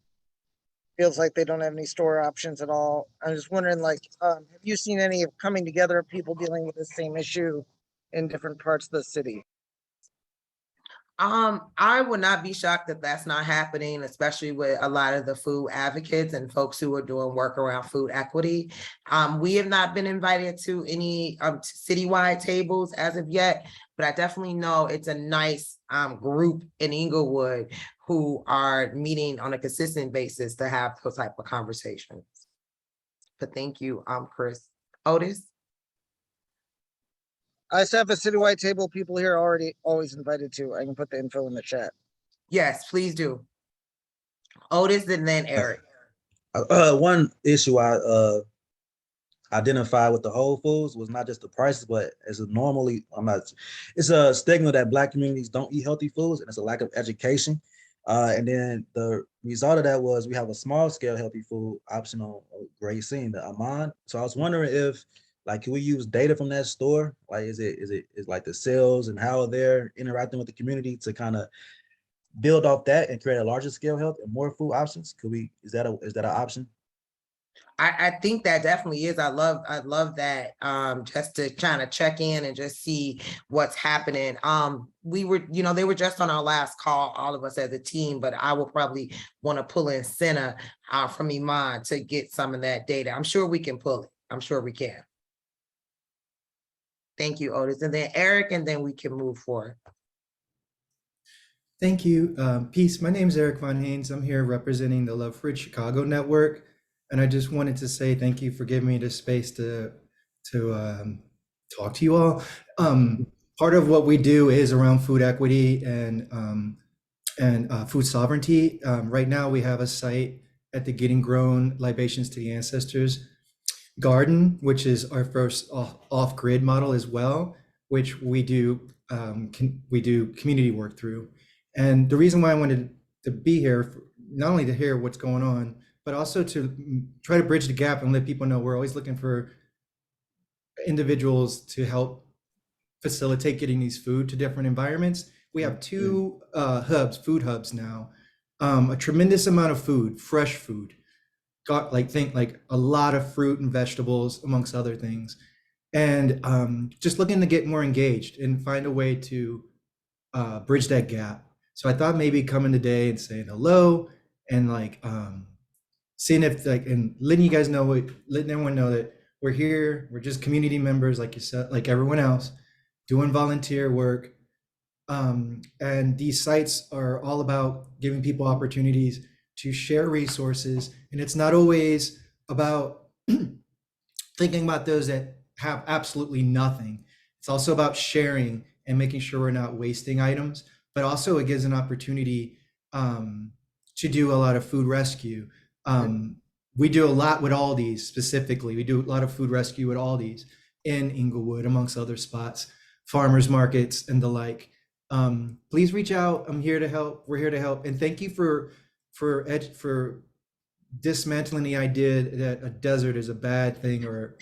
Feels like they don't have any store options at all. I'm just wondering, like, have you seen any of coming together of people dealing with the same issue in different parts of the city? I would not be shocked that that's not happening, especially with a lot of the food advocates and folks who are doing work around food equity. We have not been invited to any citywide tables as of yet, but I definitely know it's a nice group in Inglewood who are meeting on a consistent basis to have those type of conversations. But thank you, Chris. Otis? I just have a citywide table. People here are already always invited to. I can put the info in the chat. Yes, please do. Otis and then Eric. One issue I identified with the Whole Foods was not just the prices, but it's it's a stigma that Black communities don't eat healthy foods, and it's a lack of education. And then the result of that was we have a small scale healthy food option on Great Scene, the Amman. So I was wondering if, like, can we use data from that store? Like, is like the sales and how they're interacting with the community to kind of build off that and create a larger scale health and more food options? Is that an option? I think that definitely is. I love that. Just to kind of check in and just see what's happening. They were just on our last call, all of us as a team, but I will probably want to pull in Senna from Iman to get some of that data. I'm sure we can pull it. I'm sure we can. Thank you, Otis. And then Eric, and then we can move forward. Thank you. Peace. My name is Eric Von Haynes. I'm here representing the Love Food Chicago Network. And I just wanted to say thank you for giving me this space to talk to you all. Part of what we do is around food equity and food sovereignty. Right now we have a site at the Getting Grown Libations to the Ancestors Garden, which is our first off-grid model as well, which we do community work through. And the reason why I wanted to be here, not only to hear what's going on, but also to try to bridge the gap and let people know we're always looking for individuals to help facilitate getting these food to different environments. We have two food hubs now, a tremendous amount of food, fresh food. Got like a lot of fruit and vegetables, amongst other things, and just looking to get more engaged and find a way to bridge that gap. So I thought maybe coming today and saying hello and seeing if and letting you guys know, letting everyone know that we're here. We're just community members, like you said, like everyone else, doing volunteer work. And these sites are all about giving people opportunities to share resources. And it's not always about thinking about those that have absolutely nothing. It's also about sharing and making sure we're not wasting items, but also it gives an opportunity to do a lot of food rescue. We do a lot with Aldi's specifically. We do a lot of food rescue with Aldi's in Inglewood, amongst other spots, farmers markets and the like. Please reach out. I'm here to help. We're here to help. And thank you for dismantling the idea that a desert is a bad thing or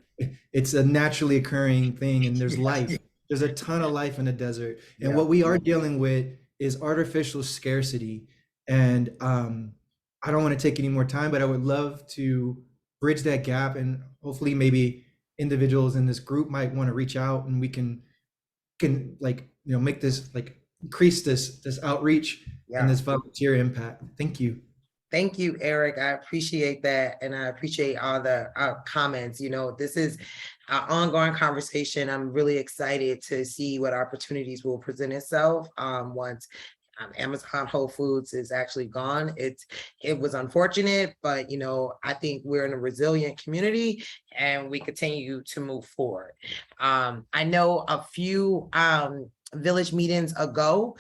it's a naturally occurring thing and there's life. There's a ton of life in the desert. And Yeah. what we are dealing with is artificial scarcity. And I don't want to take any more time, but I would love to bridge that gap, and hopefully maybe individuals in this group might want to reach out and we can like, you know, make this like increase this outreach and Yeah. this volunteer impact. Thank you. Thank you, Eric. I appreciate that. And I appreciate all the comments. You know, this is an ongoing conversation. I'm really excited to see what opportunities will present itself once Amazon Whole Foods is actually gone. It was unfortunate, but you know, I think we're in a resilient community and we continue to move forward. I know a few village meetings ago,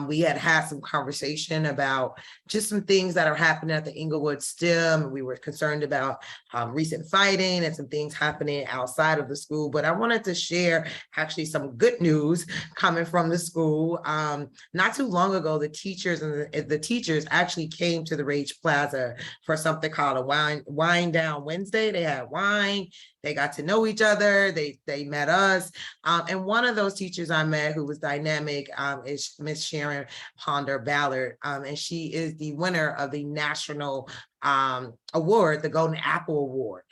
we had some conversation about just some things that are happening at the Inglewood STEM. We were concerned about recent fighting and some things happening outside of the school, but I wanted to share actually some good news coming from the school. Not too long ago, the teachers and the teachers actually came to the Rage Plaza for something called a wine down Wednesday. They had wine. They got to know each other. They met us. And one of those teachers I met who was dynamic is Miss Sharon Ponder Ballard. And she is the winner of the national award, the Golden Apple Award.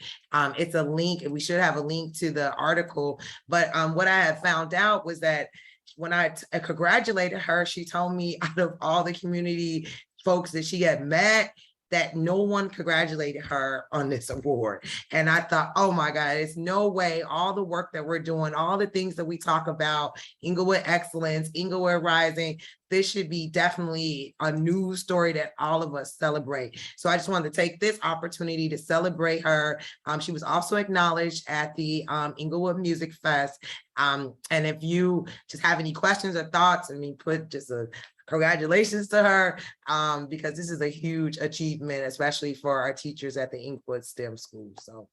It's a link, and we should have a link to the article. But what I had found out was that when I congratulated her, she told me out of all the community folks that she had met, that no one congratulated her on this award. And I thought, oh my God, there's no way all the work that we're doing, all the things that we talk about, Inglewood Excellence, Inglewood Rising, this should be definitely a news story that all of us celebrate. So I just wanted to take this opportunity to celebrate her. She was also acknowledged at the Inglewood Music Fest. And if you just have any questions or thoughts, I mean, put just a congratulations to her, because this is a huge achievement, especially for our teachers at the Inglewood STEM School. So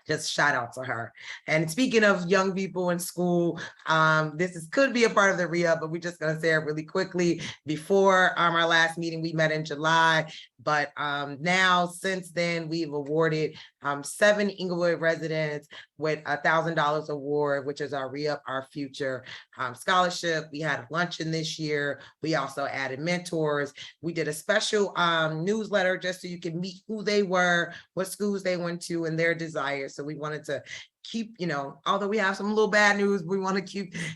just shout out to her. And speaking of young people in school, could be a part of the re-up, but we're just going to say it really quickly. Before our last meeting, we met in July, but now since then we've awarded 7 Inglewood residents with $1,000 award, which is our re-up our future scholarship. We had a luncheon this year. We also added mentors. We did a special newsletter just so you can meet who they were, what schools they went to, and their desires. So we wanted to keep, you know, although we have some little bad news, we want to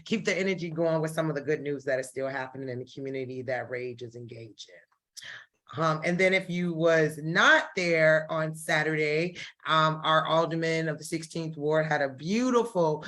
keep the energy going with some of the good news that is still happening in the community that Rage is engaged in. And then if you was not there on Saturday, our alderman of the 16th Ward had a beautiful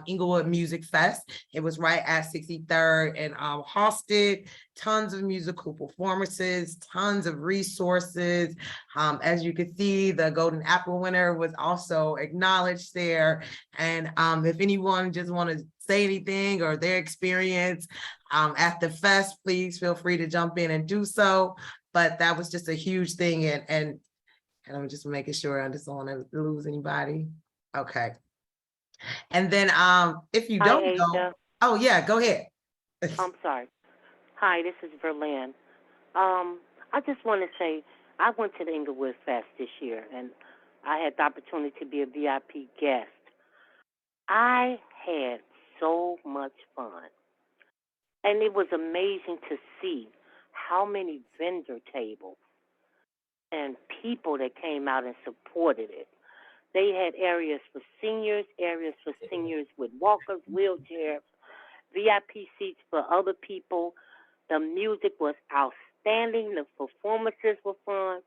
Inglewood Music Fest. It was right at 63rd and hosted tons of musical performances, tons of resources. As you can see, the Golden Apple winner was also acknowledged there. And if anyone just want to say anything or their experience at the fest, please feel free to jump in and do so. But that was just a huge thing. And I'm just making sure I just don't want to lose anybody. Okay. And then if you don't know, Asia. oh yeah, go ahead. I'm sorry. Hi, this is Verlin. I just want to say I went to the Inglewood Fest this year, and I had the opportunity to be a VIP guest. I had so much fun, and it was amazing to see how many vendor tables and people that came out and supported it. They had areas for seniors with walkers, wheelchairs, VIP seats for other people. The music was outstanding. The performances were fun.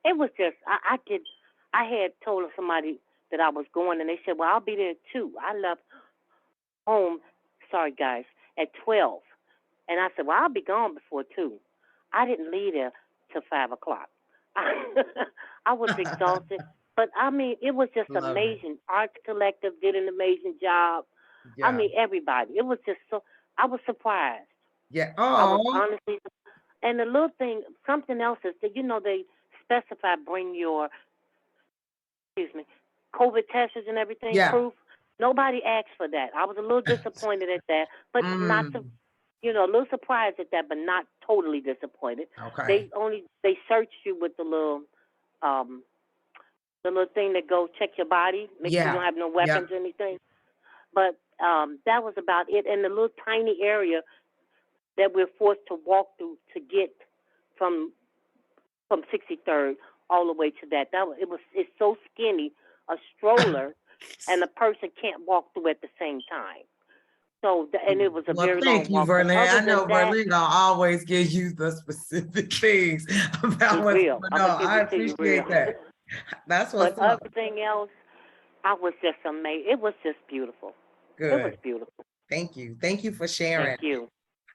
It was just, I had told somebody that I was going, and they said, well, I'll be there too. I left home, sorry guys, at 12. And I said, well, I'll be gone before 2. I didn't leave there till 5 o'clock. I was exhausted. But I mean, it was just amazing. Arts Collective did an amazing job. Yeah. I mean, everybody. It was just so, I was surprised. Yeah. I was Oh. honestly, and the little thing, something else is that, you know, they specify bring your, COVID tests and everything, Yeah. proof. Nobody asked for that. I was a little disappointed at that, but not to, you know, a little surprised at that, but not totally disappointed. Okay. They searched you with the little the little thing that go check your body, make sure you Yeah. don't have no Yep. weapons or anything. But that was about it. And the little tiny area that we're forced to walk through to get from 63rd all the way to that. It's so skinny, a stroller, and a person can't walk through at the same time. So, and it was a Well, very thank long you, walk. But Verlaine. I other know than that, Verlaine gonna always give you the specific things about he what's will. going I'm on. gonna give I it to you real. appreciate that. That's what's But up. everything else, I was just amazed. It was just beautiful. It was Good. beautiful. Thank you. Thank you for sharing. Thank you.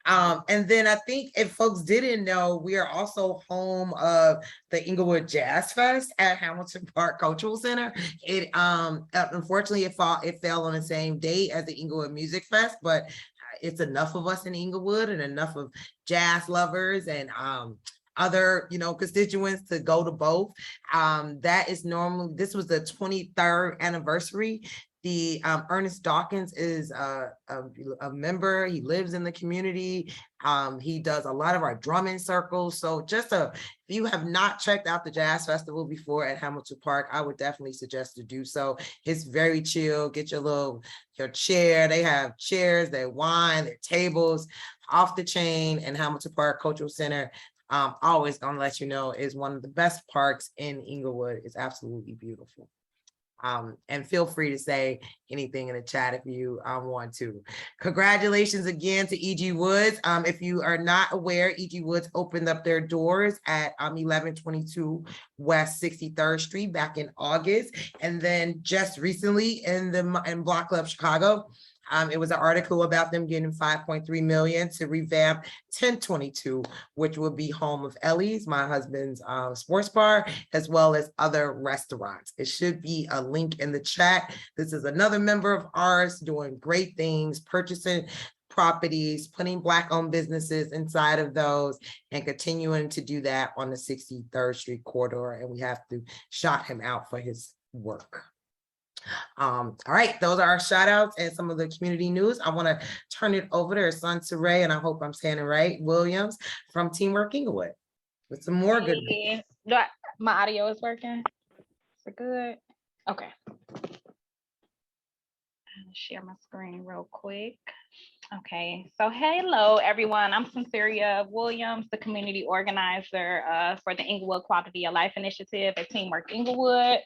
And then I think if folks didn't know, we are also home of the Inglewood Jazz Fest at Hamilton Park Cultural Center. It unfortunately it fell on the same date as the Inglewood Music Fest, but it's enough of us in Inglewood and enough of jazz lovers and other constituents to go to both. That is normally, this was the 23rd anniversary. The Ernest Dawkins is a member. He lives in the community. He does a lot of our drumming circles. So if you have not checked out the Jazz Festival before at Hamilton Park, I would definitely suggest to do so. It's very chill. Get your chair. They have chairs, their wine, their tables off the chain. And Hamilton Park Cultural Center, always gonna let you know, is one of the best parks in Inglewood. It's absolutely beautiful. And feel free to say anything in the chat if you want to. Congratulations again to E.G. Woods. If you are not aware, E.G. Woods opened up their doors at 1122 West 63rd Street back in August. And then just recently in Block Club Chicago, it was an article about them getting $5.3 million to revamp 1022, which will be home of Ellie's, my husband's sports bar, as well as other restaurants. It should be a link in the chat. This is another member of ours doing great things, purchasing properties, putting Black-owned businesses inside of those, and continuing to do that on the 63rd Street corridor. And we have to shout him out for his work. All right, those are our shout outs and some of the community news. I want to turn it over to her son Saray, and I hope I'm saying it right, Williams from Teamwork Inglewood with some more good news. My audio is working. Is it good? Okay. I'll share my screen real quick. Okay, so hello everyone. I'm Sinceria Williams, the community organizer for the Inglewood Quality of Life Initiative at Teamwork Inglewood.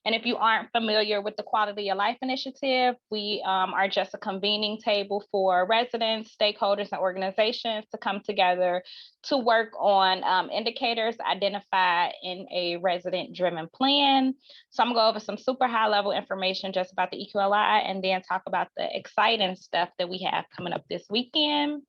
And if you aren't familiar with the Quality of Life Initiative, we are just a convening table for residents, stakeholders, and organizations to come together to work on indicators identified in a resident-driven plan. So I'm gonna go over some super high-level information just about the EQLI and then talk about the exciting stuff that we have coming up this weekend.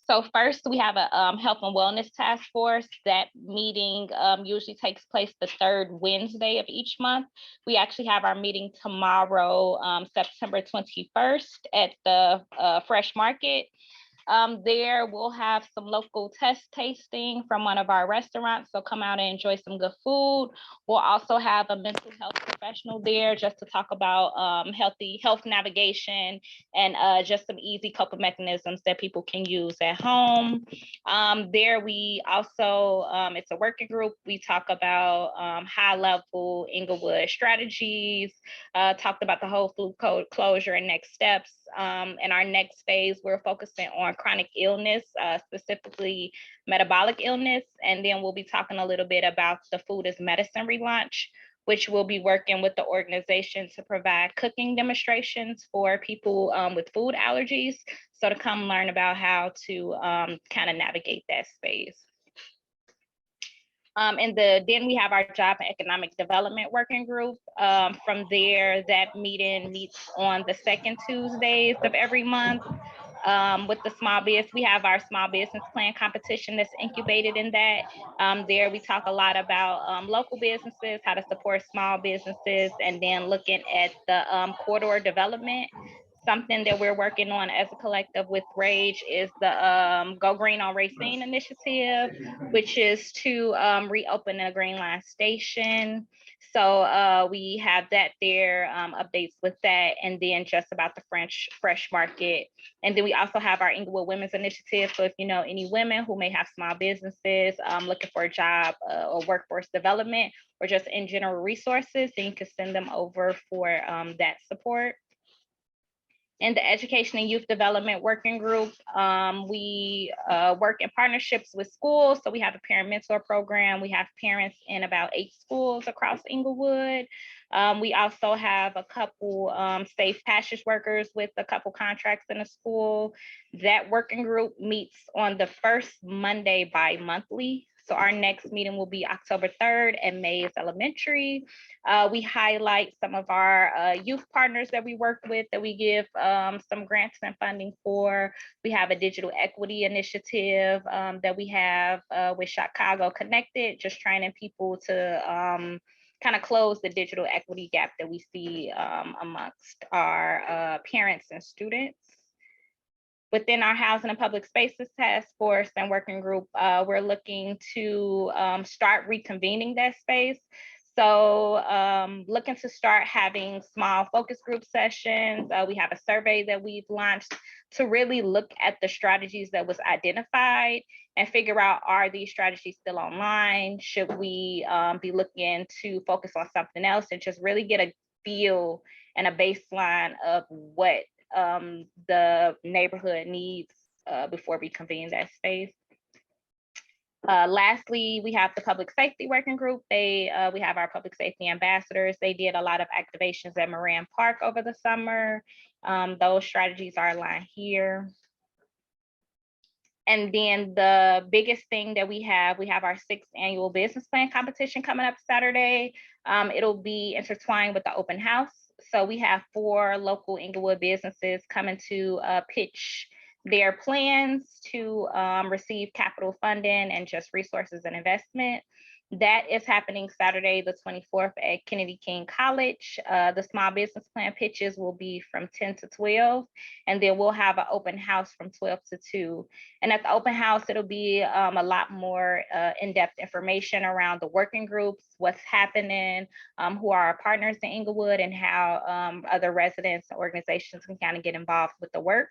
So first, we have a health and wellness task force. That meeting usually takes place the third Wednesday of each month. We actually have our meeting tomorrow, September 21st at the Fresh Market. There we'll have some local test tasting from one of our restaurants, so come out and enjoy some good food. We'll also have a mental health professional there just to talk about health navigation and just some easy coping mechanisms that people can use at home. There we also, it's a working group. We talk about high level Inglewood strategies, talked about the whole food code closure and next steps. In our next phase, we're focusing on chronic illness, specifically metabolic illness. And then we'll be talking a little bit about the Food as Medicine relaunch, which will be working with the organization to provide cooking demonstrations for people with food allergies. So to come learn about how to kind of navigate that space. Then we have our Job and Economic Development Working Group. From there, that meeting meets on the second Tuesdays of every month. With the small business, we have our small business plan competition that's incubated in that. There we talk a lot about local businesses, how to support small businesses, and then looking at the corridor development. Something that we're working on as a collective with Rage is the Go Green on Racine initiative, which is to reopen a Green Line station. So we have that there, updates with that, and then just about the fresh market. And then we also have our Inglewood Women's Initiative. So if you know any women who may have small businesses looking for a job or workforce development, or just in general resources, then you can send them over for that support. In the Education and Youth Development Working Group, we work in partnerships with schools. So we have a parent mentor program. We have parents in about 8 schools across Inglewood. We also have a couple safe passage workers with a couple contracts in a school. That working group meets on the first Monday bi-monthly. So our next meeting will be October 3rd at Mays Elementary. We highlight some of our youth partners that we work with, that we give some grants and funding for. We have a digital equity initiative that we have with Chicago Connected, just training people to kind of close the digital equity gap that we see amongst our parents and students. Within our Housing and Public Spaces Task Force and Working Group, we're looking to start reconvening that space. So looking to start having small focus group sessions. We have a survey that we've launched to really look at the strategies that was identified and figure out, are these strategies still online? Should we be looking to focus on something else, and just really get a feel and a baseline of what the neighborhood needs before we convene that space. Lastly, we have the Public Safety Working Group. We have our public safety ambassadors. They did a lot of activations at Moran Park over the summer. Those strategies are aligned here. And then the biggest thing that we have our 6th annual business plan competition coming up Saturday. It'll be intertwined with the open house. So we have 4 local Inglewood businesses coming to pitch their plans to receive capital funding and just resources and investment. That is happening Saturday, the 24th at Kennedy King College. The small business plan pitches will be from 10 to 12, and then we'll have an open house from 12 to 2. And at the open house, it'll be a lot more in-depth information around the working groups, what's happening, who are our partners in Inglewood, and how other residents and organizations can kind of get involved with the work.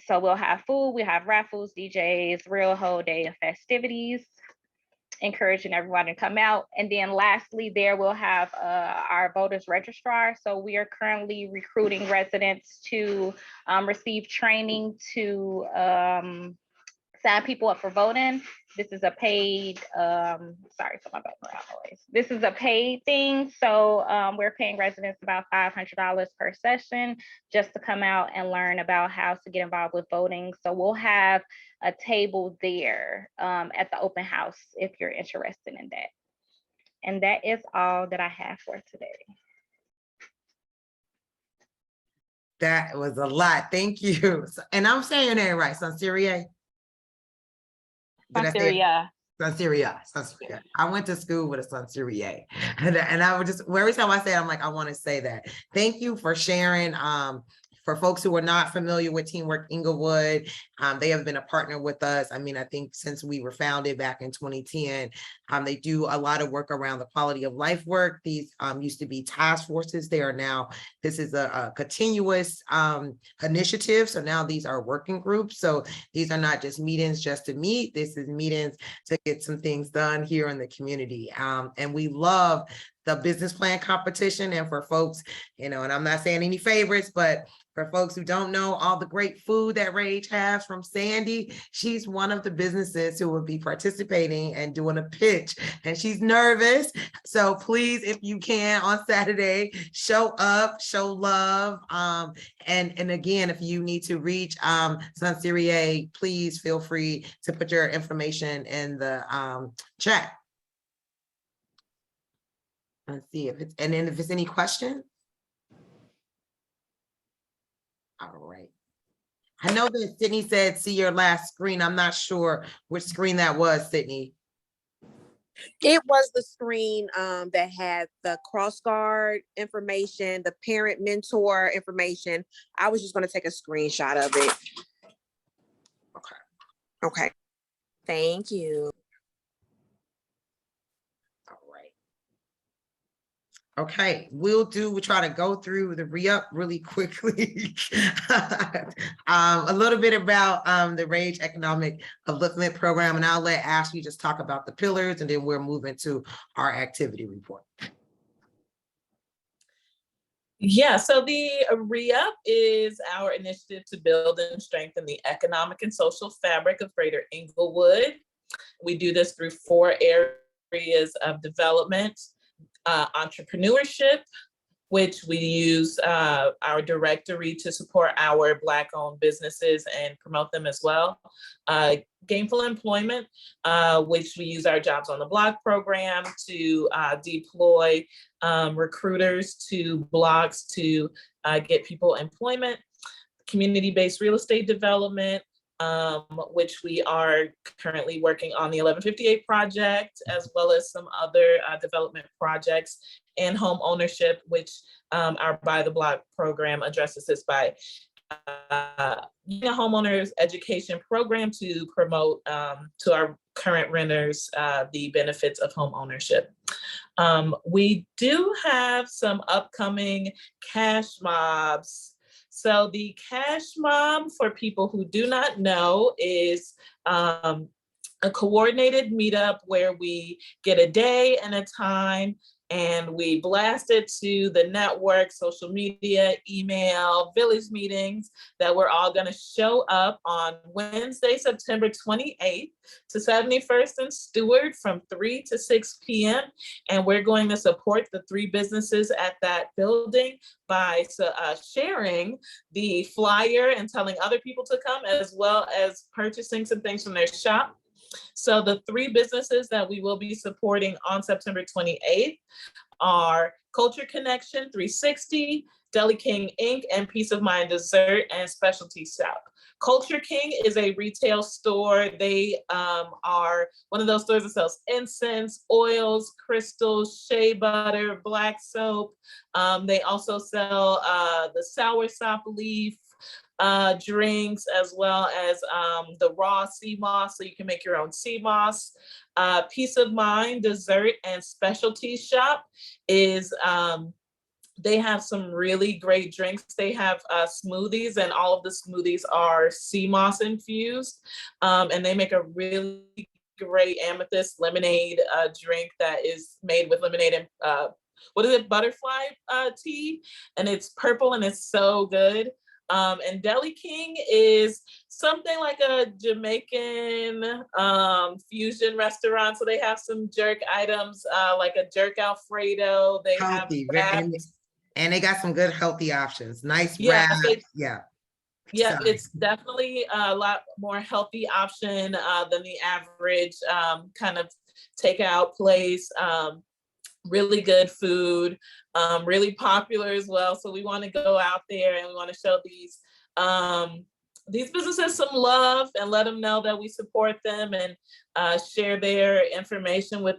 So we'll have food, we have raffles, DJs, real whole day of festivities, encouraging everyone to come out. And then lastly, there we'll have our voters registrar. So we are currently recruiting residents to receive training to sign people up for voting. This is a paid, sorry for my background noise. This is a paid thing. So we're paying residents about $500 per session just to come out and learn about how to get involved with voting. So we'll have a table there at the open house if you're interested in that. And that is all that I have for today. That was a lot. Thank you. And I'm saying your name right, Sanseria. Sanseria. Sanseria. I went to school with a Sanseria. And I would just, every time I say it, I'm like, I want to say that. Thank you for sharing. For folks who are not familiar with Teamwork Inglewood, they have been a partner with us. I mean, I think since we were founded back in 2010, they do a lot of work around the quality of life work. These used to be task forces. They are now, this is a continuous initiative. So now these are working groups. So these are not just meetings just to meet. This is meetings to get some things done here in the community. And we love the business plan competition. And for folks, and I'm not saying any favorites, but for folks who don't know all the great food that Rage has from Sandy, she's one of the businesses who will be participating and doing a pitch, and she's nervous. So please, if you can on Saturday, show up, show love. And again, if you need to reach Sanseria, please feel free to put your information in the chat. Let's see if it's, and then if it's any questions. All right. I know that Sydney said, see your last screen. I'm not sure which screen that was, Sydney. It was the screen that had the cross guard information, the parent mentor information. I was just going to take a screenshot of it. Okay. Okay. Thank you. All right. Okay, we'll try to go through the re-up really quickly. A little bit about the Rage Economic Upliftment Program, and I'll let Ashley just talk about the pillars, and then we're moving to our activity report. Yeah, so the re-up is our initiative to build and strengthen the economic and social fabric of Greater Englewood. We do this through 4 areas of development: entrepreneurship, which we use our directory to support our Black-owned businesses and promote them as well. Gainful employment, which we use our Jobs on the Block program to deploy recruiters to blocks to get people employment. Community-based real estate development, which we are currently working on the 1158 project, as well as some other development projects, and home ownership, which our Buy the Block program addresses this by using a homeowners education program to promote to our current renters the benefits of home ownership. We do have some upcoming cash mobs. So the cash mob, for people who do not know, is a coordinated meetup where we get a day and a time, and we blast it to the network, social media, email, village meetings, that we're all gonna show up on Wednesday, September 28th to 71st and Stewart from 3 to 6 p.m. And we're going to support the 3 businesses at that building by sharing the flyer and telling other people to come, as well as purchasing some things from their shop. So the 3 businesses that we will be supporting on September 28th are Culture Connection 360, Deli King Inc., and Peace of Mind Dessert and Specialty Shop. Culture King is a retail store. They are one of those stores that sells incense, oils, crystals, shea butter, black soap. They also sell the soursop leaf drinks, as well as the raw sea moss, so you can make your own sea moss. Peace of Mind Dessert and Specialty Shop is they have some really great drinks. They have smoothies, and all of the smoothies are sea moss infused, and they make a really great amethyst lemonade drink that is made with lemonade and butterfly tea, and it's purple and it's so good. And Deli King is something like a Jamaican fusion restaurant. So they have some jerk items, like a jerk Alfredo. They Healthy, have and they got some good healthy options. Nice yeah, wraps. yeah, Sorry. it's definitely a lot more healthy option than the average kind of takeout place. Really good food, really popular as well. So we want to go out there and we want to show these businesses some love and let them know that we support them, and share their information with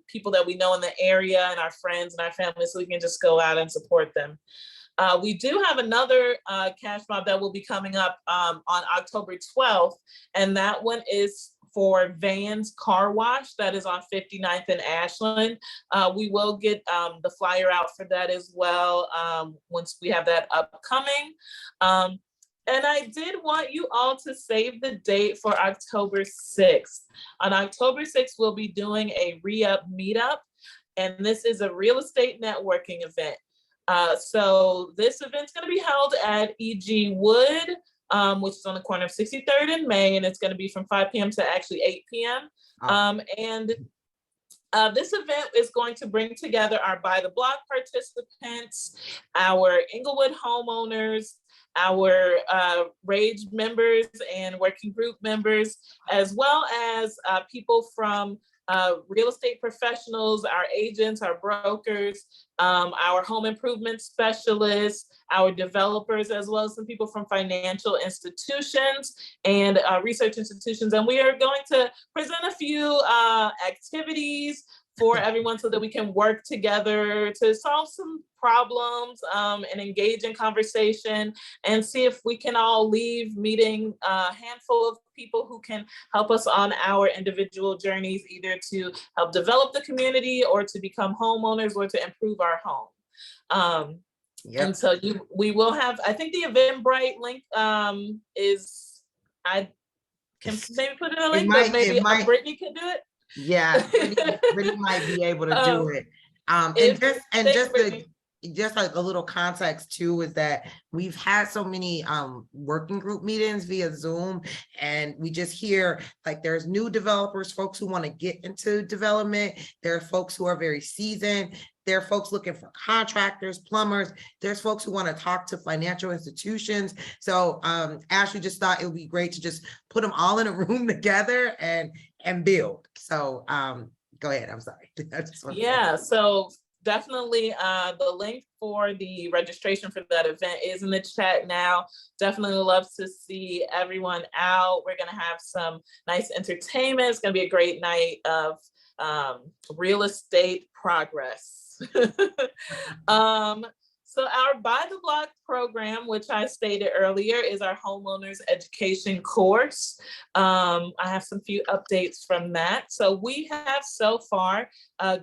people that we know in the area and our friends and our family, so we can just go out and support them. We do have another cash mob that will be coming up on October 12th, and that one is for Van's Car Wash. That is on 59th and Ashland. We will get the flyer out for that as well once we have that upcoming. And I did want you all to save the date for October 6th. On October 6th, we'll be doing a re-up meetup, and this is a real estate networking event. So this event's gonna be held at E.G. Wood, which is on the corner of 63rd and May, and it's going to be from 5 p.m. to actually 8 p.m. This event is going to bring together our Buy the Block participants, our Inglewood homeowners, our Rage members and working group members, as well as people from real estate professionals, our agents, our brokers, our home improvement specialists, our developers, as well as some people from financial institutions and research institutions. And we are going to present a few activities, for everyone so that we can work together to solve some problems and engage in conversation and see if we can all leave meeting a handful of people who can help us on our individual journeys, either to help develop the community or to become homeowners or to improve our home. And so we will have, I think the Eventbrite link is, I can maybe put in a link, but maybe Brittany can do it. Yeah, Brittany might be able to do it. Just like a little context too, is that we've had so many working group meetings via Zoom, and we just hear like there's new developers, folks who want to get into development. There are folks who are very seasoned. There are folks looking for contractors, plumbers. There's folks who want to talk to financial institutions. So Ashley just thought it would be great to just put them all in a room together and build. So go ahead. I'm sorry. Yeah. So definitely the link for the registration for that event is in the chat now. Definitely love to see everyone out. We're going to have some nice entertainment. It's going to be a great night of real estate progress. So our By the Block program, which I stated earlier, is our homeowners education course. I have some few updates from that. So we have so far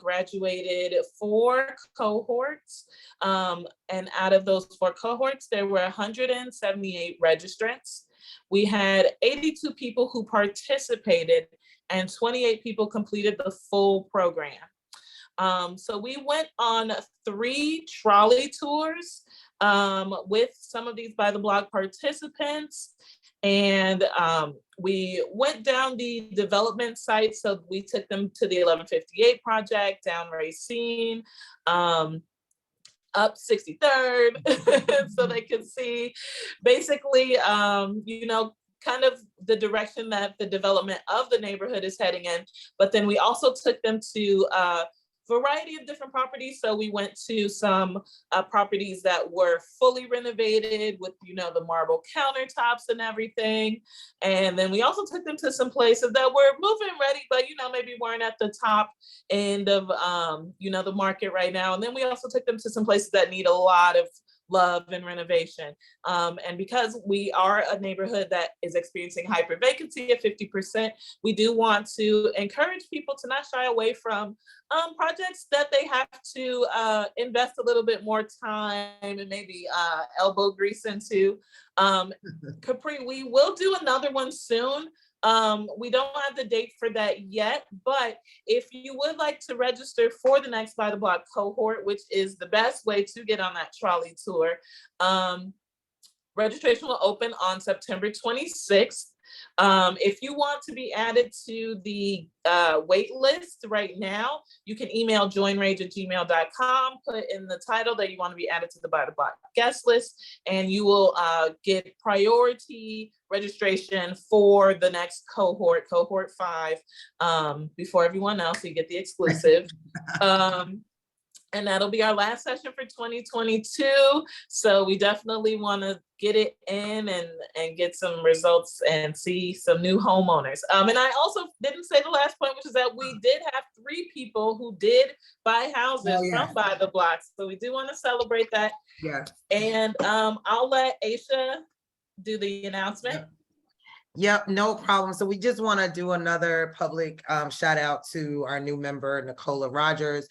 graduated 4 cohorts. And out of those 4 cohorts, there were 178 registrants. We had 82 people who participated and 28 people completed the full program. So we went on 3 trolley tours with some of these By the Block participants. And we went down the development site. So we took them to the 1158 project, down Racine, up 63rd, so they could see basically, you know, kind of the direction that the development of the neighborhood is heading in. But then we also took them to variety of different properties. So we went to some properties that were fully renovated with, you know, the marble countertops and everything. And then we also took them to some places that were move-in ready, but, you know, maybe weren't at the top end of, you know, the market right now. And then we also took them to some places that need a lot of love and renovation. And because we are a neighborhood that is experiencing hyper vacancy at 50%, we do want to encourage people to not shy away from projects that they have to invest a little bit more time and maybe elbow grease into. Capri, we will do another one soon. We don't have the date for that yet, but if you would like to register for the next By the Block cohort, which is the best way to get on that trolley tour, registration will open on September 26th. If you want to be added to the wait list right now, you can email joinrage@gmail.com, put in the title that you want to be added to the By the Block guest list, and you will get priority registration for the next cohort 5, before everyone else, so you get the exclusive. And that'll be our last session for 2022. So we definitely want to get it in and get some results and see some new homeowners. And I also didn't say the last point, which is that we did have 3 people who did buy houses from By the Block. So we do want to celebrate that. Yeah. And I'll let Aisha do the announcement. Yep, no problem. So we just want to do another public shout out to our new member, Nicola Rogers.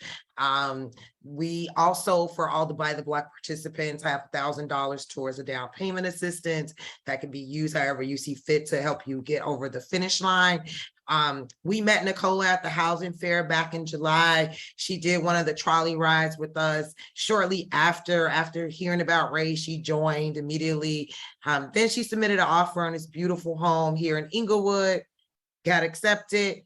We also, for all the By the Block participants, have $1,000 towards a down payment assistance that can be used however you see fit to help you get over the finish line. We met Nicola at the housing fair back in July. She did one of the trolley rides with us. Shortly after hearing about Ray, she joined immediately. Then she submitted an offer on this beautiful home here in Inglewood, got accepted.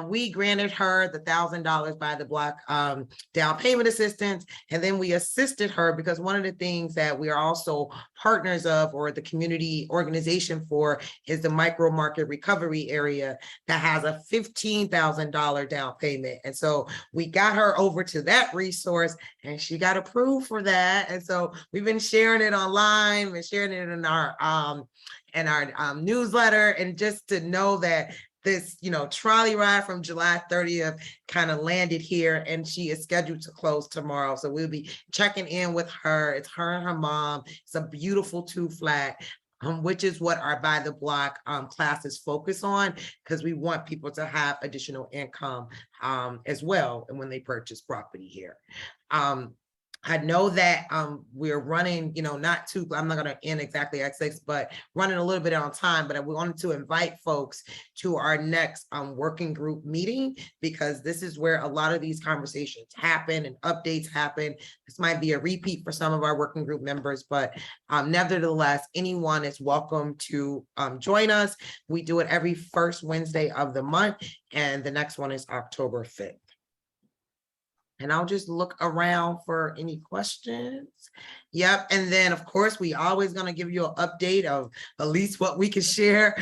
We granted her the $1,000 By the Block down payment assistance, and then we assisted her because one of the things that we are also partners of, or the community organization for, is the micro market recovery area that has a $15,000 down payment. And so we got her over to that resource, and she got approved for that. And so we've been sharing it online, and sharing it in our newsletter, and just to know that this, trolley ride from July 30th kind of landed here, and she is scheduled to close tomorrow. So we'll be checking in with her. It's her and her mom. It's a beautiful 2-flat. Which is what our By the Block classes focus on, because we want people to have additional income as well, and when they purchase property here. I know that we're running, not too, I'm not going to end exactly at 6, but running a little bit on time, but we wanted to invite folks to our next working group meeting, because this is where a lot of these conversations happen and updates happen. This might be a repeat for some of our working group members, but nevertheless, anyone is welcome to join us. We do it every first Wednesday of the month, and the next one is October 5th. And I'll just look around for any questions. Yep. And then, of course, we always going to give you an update of at least what we can share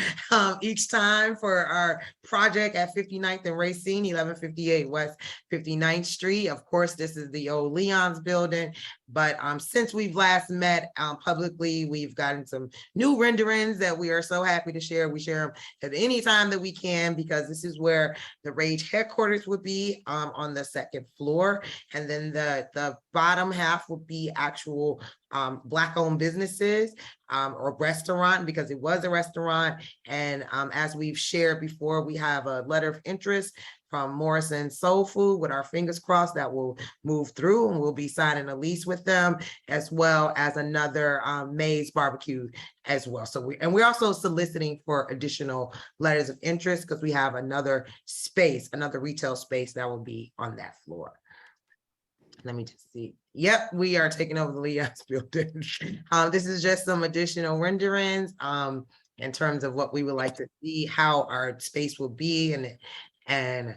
each time for our project at 59th and Racine, 1158 West 59th Street. Of course, this is the old Leon's building. But since we've last met publicly, we've gotten some new renderings that we are so happy to share. We share them at any time that we can, because this is where the Rage headquarters would be on the 2nd floor. And then the bottom half would be actual Black-owned businesses or restaurant, because it was a restaurant. And as we've shared before, we have a letter of interest from Morrison Soul Food, with our fingers crossed that will move through, and we'll be signing a lease with them, as well as another May's Barbecue as well. So we're also soliciting for additional letters of interest, because we have another space, another retail space that will be on that floor. Let me just see. Yep, we are taking over the Leon's building. This is just some additional renderings in terms of what we would like to see, how our space will be, and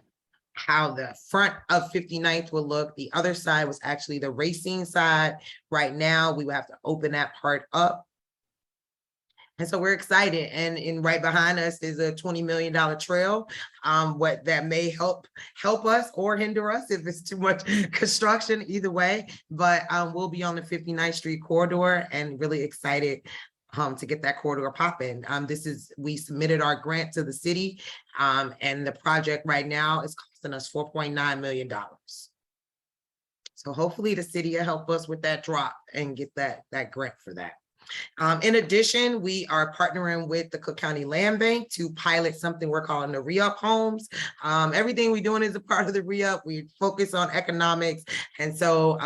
how the front of 59th will look. The other side was actually the Racine side. Right now, we will have to open that part up. And so we're excited. And right behind us is a $20 million trail. What that may help us or hinder us if it's too much construction, either way. But we'll be on the 59th Street corridor, and really excited to get that corridor popping. We submitted our grant to the city, and the project right now is costing us $4.9 million. So hopefully the city will help us with that drop and get that grant for that. In addition, we are partnering with the Cook County Land Bank to pilot something we're calling the re-up homes. Everything we're doing is a part of the re-up. We focus on economics. And so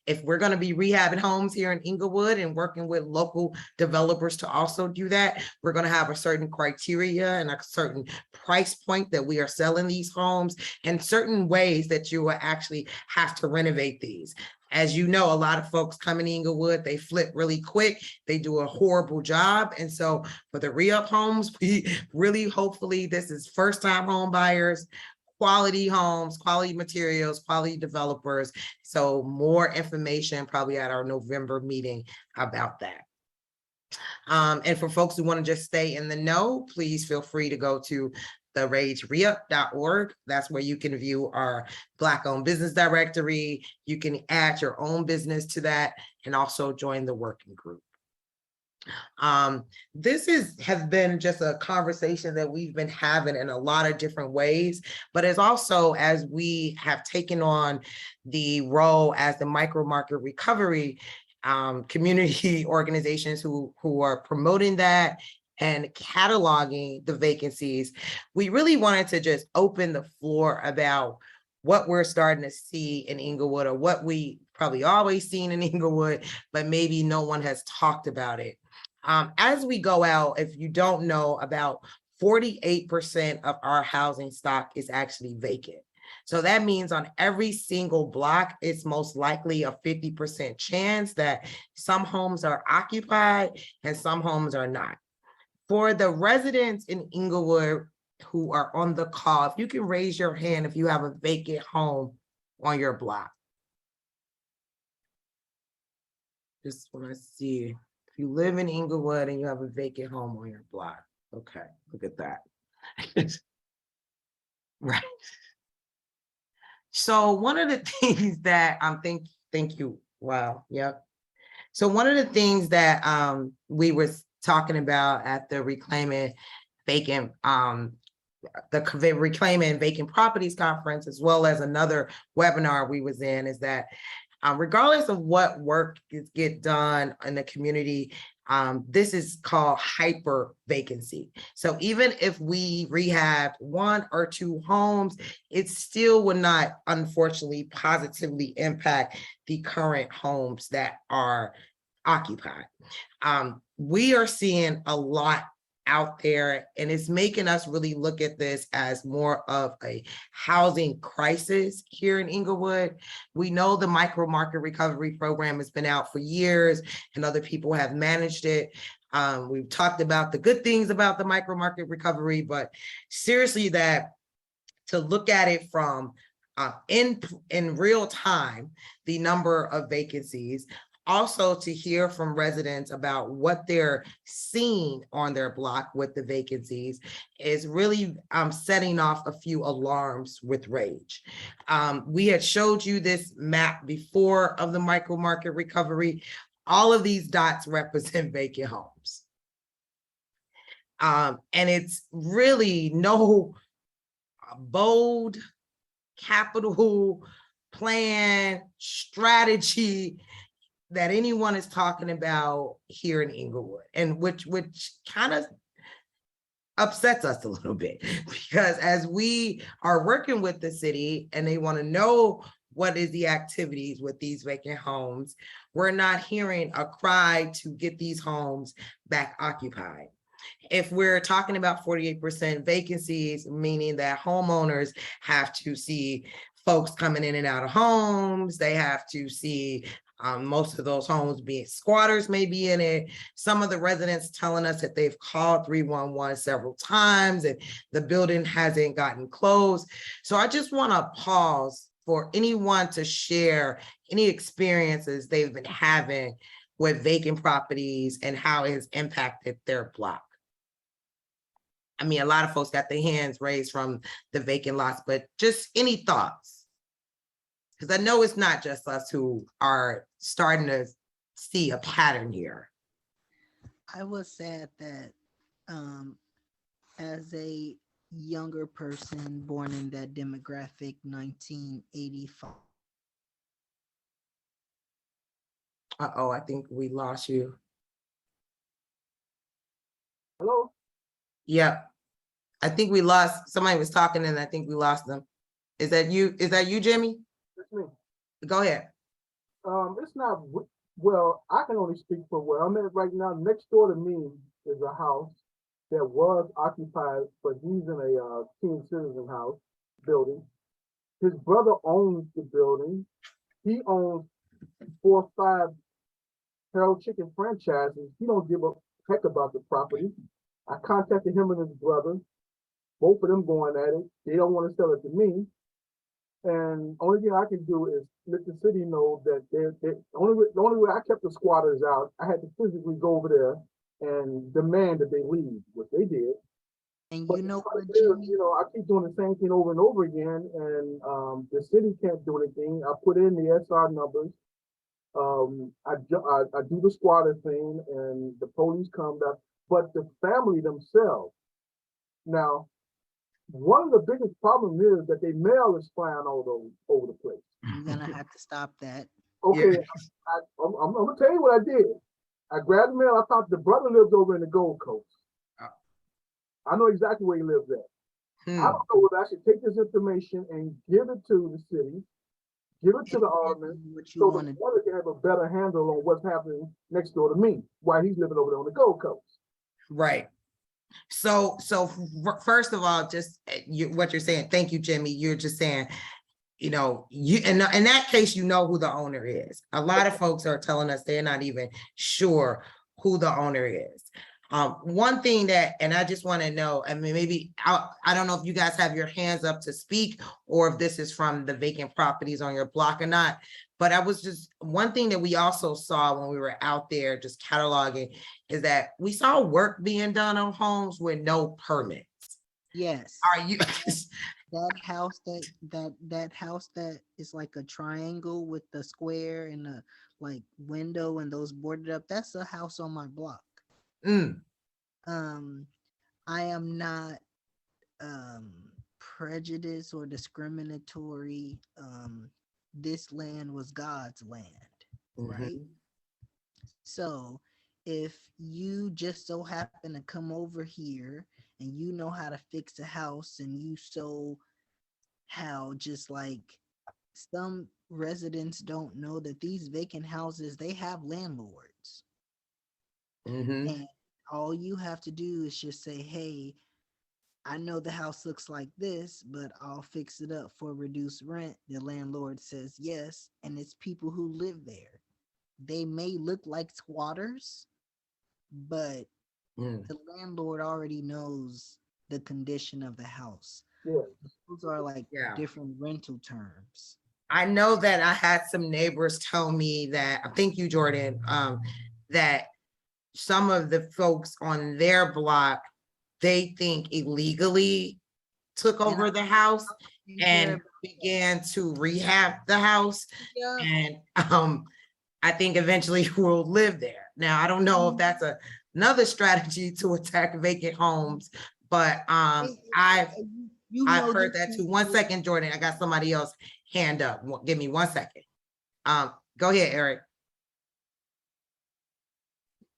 if we're going to be rehabbing homes here in Inglewood and working with local developers to also do that, we're going to have a certain criteria and a certain price point that we are selling these homes, and certain ways that you will actually have to renovate these. As you know, a lot of folks come in Inglewood, they flip really quick. They do a horrible job. And so for the re-up homes, we really, hopefully, this is first-time home buyers, quality homes, quality materials, quality developers. So more information probably at our November meeting about that. And for folks who want to just stay in the know, please feel free to go to therageup.org. That's where you can view our Black-owned business directory. You can add your own business to that, and also join the working group. This has been just a conversation that we've been having in a lot of different ways, but it's also, as we have taken on the role as the micro market recovery community organizations who are promoting that and cataloging the vacancies, we really wanted to just open the floor about what we're starting to see in Inglewood, or what we probably always seen in Inglewood, but maybe no one has talked about it. As we go out, if you don't know, about 48% of our housing stock is actually vacant. So that means on every single block, it's most likely a 50% chance that some homes are occupied and some homes are not. For the residents in Inglewood who are on the call, if you can raise your hand if you have a vacant home on your block. Just want to see if you live in Inglewood and you have a vacant home on your block. Okay, look at that. Right. So one of the things that thank you. Wow. Yep. So one of the things that we were talking about at the Reclaiming Vacant the Reclaiming Vacant Properties Conference, as well as another webinar we was in, is that regardless of what work get done in the community, this is called hyper vacancy. So even if we rehab 1 or 2 homes, it still would not, unfortunately, positively impact the current homes that are occupied. We are seeing a lot out there, and it's making us really look at this as more of a housing crisis here in Inglewood. We know the micro market recovery program has been out for years, and other people have managed it. We've talked about the good things about the micro market recovery, but seriously, that to look at it from in real time, the number of vacancies, also to hear from residents about what they're seeing on their block with the vacancies, is really setting off a few alarms with Rage. We had showed you this map before of the micro market recovery. All of these dots represent vacant homes. And it's really no bold capital plan strategy that anyone is talking about here in Inglewood, and which kind of upsets us a little bit, because as we are working with the city and they want to know what is the activities with these vacant homes, we're not hearing a cry to get these homes back occupied. If we're talking about 48% vacancies, meaning that homeowners have to see folks coming in and out of homes, they have to see most of those homes being squatters may be in it. Some of the residents telling us that they've called 311 several times and the building hasn't gotten closed. So I just want to pause for anyone to share any experiences they've been having with vacant properties and how it has impacted their block. I mean, a lot of folks got their hands raised from the vacant lots, but just any thoughts? Because I know it's not just us who are starting to see a pattern here. I was sad that as a younger person born in that demographic, 1985. Uh-oh, I think we lost you. Hello? Yep. I think we lost, somebody was talking and I think we lost them. Is that you? Is that you, Jimmy? It's me. Go ahead. It's not, well, I can only speak for where I'm at right now. Next door to me is a house that was occupied, but he's in a senior citizen house building. His brother owns the building. He owns 4 or 5 Harold Chicken franchises. He don't give a heck about the property. I contacted him and his brother. Both of them going at it. They don't want to sell it to me. And only thing I can do is let the city know that the only way I kept the squatters out, I had to physically go over there and demand that they leave, which they did. And but you know what, Jimmy? You know, I keep doing the same thing over and over again, and the city can't do anything. I put in the SR numbers. I do the squatter thing, and the police come back. But the family themselves, now, one of the biggest problems is that their mail is flying all over the place. You're gonna have to stop that. Okay, Yeah. I'm gonna tell you what I did. I grabbed the mail. I thought the brother lives over in the Gold Coast. I know exactly where he lives at. I don't know whether I should take this information and give it to the city, give it to the alderman, so the brother can have a better handle on what's happening next door to me while he's living over there on the Gold Coast. Right. So first of all, just what you're saying, thank you, Jimmy. You're just saying, you know, you in that case, you know who the owner is. A lot of folks are telling us they're not even sure who the owner is. One thing that, and I just want to know, I mean, maybe I don't know if you guys have your hands up to speak or if this is from the vacant properties on your block or not, but I was just, one thing that we also saw when we were out there just cataloging is that we saw work being done on homes with no permits. Yes. Are you? That house that house that is like a triangle with the square and the like window and those boarded up, that's a house on my block. Mm. I am not prejudice or discriminatory. This land was God's land, right? So if you just so happen to come over here and you know how to fix a house, and you so how just like some residents don't know that these vacant houses, they have landlords. And all you have to do is just say, hey, I know the house looks like this, but I'll fix it up for reduced rent. The landlord says yes, and it's people who live there. They may look like squatters, but the landlord already knows the condition of the house. Yeah. Those are like different rental terms. I know that I had some neighbors tell me that, thank you, Jordan, that some of the folks on their block, they think illegally took over the house and began to rehab the house. And I think eventually we'll live there. Now, I don't know if that's another strategy to attack vacant homes, but I've heard that too. 1 second, Jordan, I got somebody else hand up. Give me 1 second. Go ahead, Eric.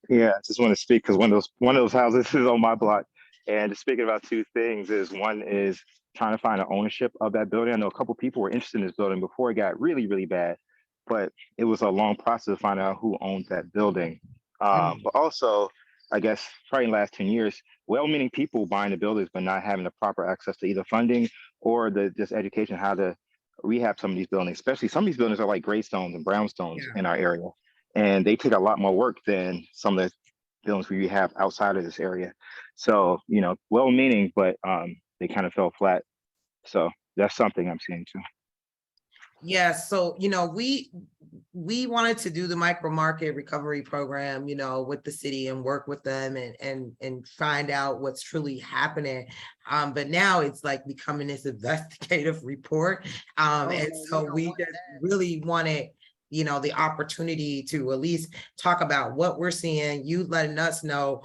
Yeah, I just want to speak because one of those houses is on my block. And speaking about two things is, one is trying to find an ownership of that building. I know a couple people were interested in this building before it got really, really bad, but it was a long process to find out who owned that building. But also, I guess probably in the last 10 years, well-meaning people buying the buildings, but not having the proper access to either funding or just education, how to rehab some of these buildings, especially some of these buildings are like graystones and brownstones in our area. And they take a lot more work than some of the buildings we have outside of this area. So, you know, well-meaning, but they kind of fell flat. So that's something I'm seeing too. Yeah, so, you know, we wanted to do the micro market recovery program, you know, with the city and work with them and find out what's truly happening. But now it's like becoming this investigative report. And so we just really wanted, you know, the opportunity to at least talk about what we're seeing, you letting us know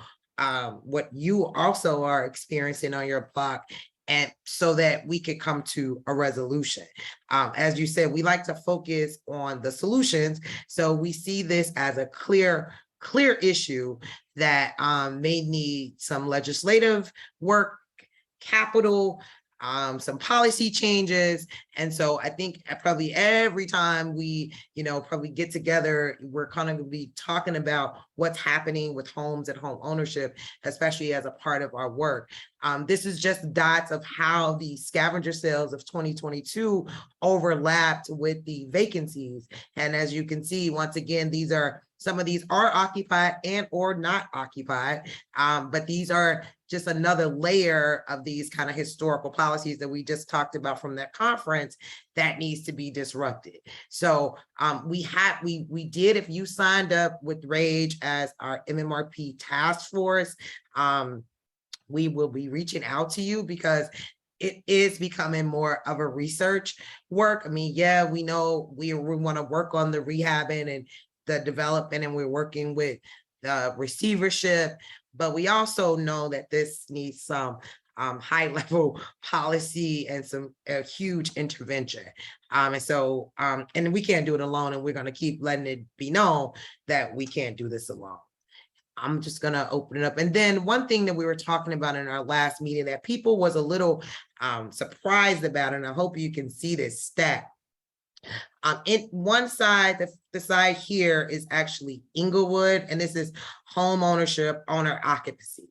what you also are experiencing on your block, and so that we could come to a resolution. As you said, we like to focus on the solutions. So we see this as a clear issue that may need some legislative work, capital, some policy changes. And so I think probably every time we, you know, probably get together, we're kind of gonna be talking about what's happening with homes and home ownership, especially as a part of our work. This is just dots of how the scavenger sales of 2022 overlapped with the vacancies. And as you can see, once again, some of these are occupied and or not occupied, but these are just another layer of these kind of historical policies that we just talked about from that conference that needs to be disrupted. So we did, if you signed up with RAGE as our MMRP task force, we will be reaching out to you because it is becoming more of a research work. I mean, yeah, we know we want to work on the rehabbing and the development, and we're working with the receivership, but we also know that this needs some high level policy and some huge intervention. And so, and we can't do it alone, and we're going to keep letting it be known that we can't do this alone. I'm just going to open it up. And then one thing that we were talking about in our last meeting that people was a little surprised about, and I hope you can see this stat. In one side, the side here is actually Inglewood, and this is home ownership, owner occupancy.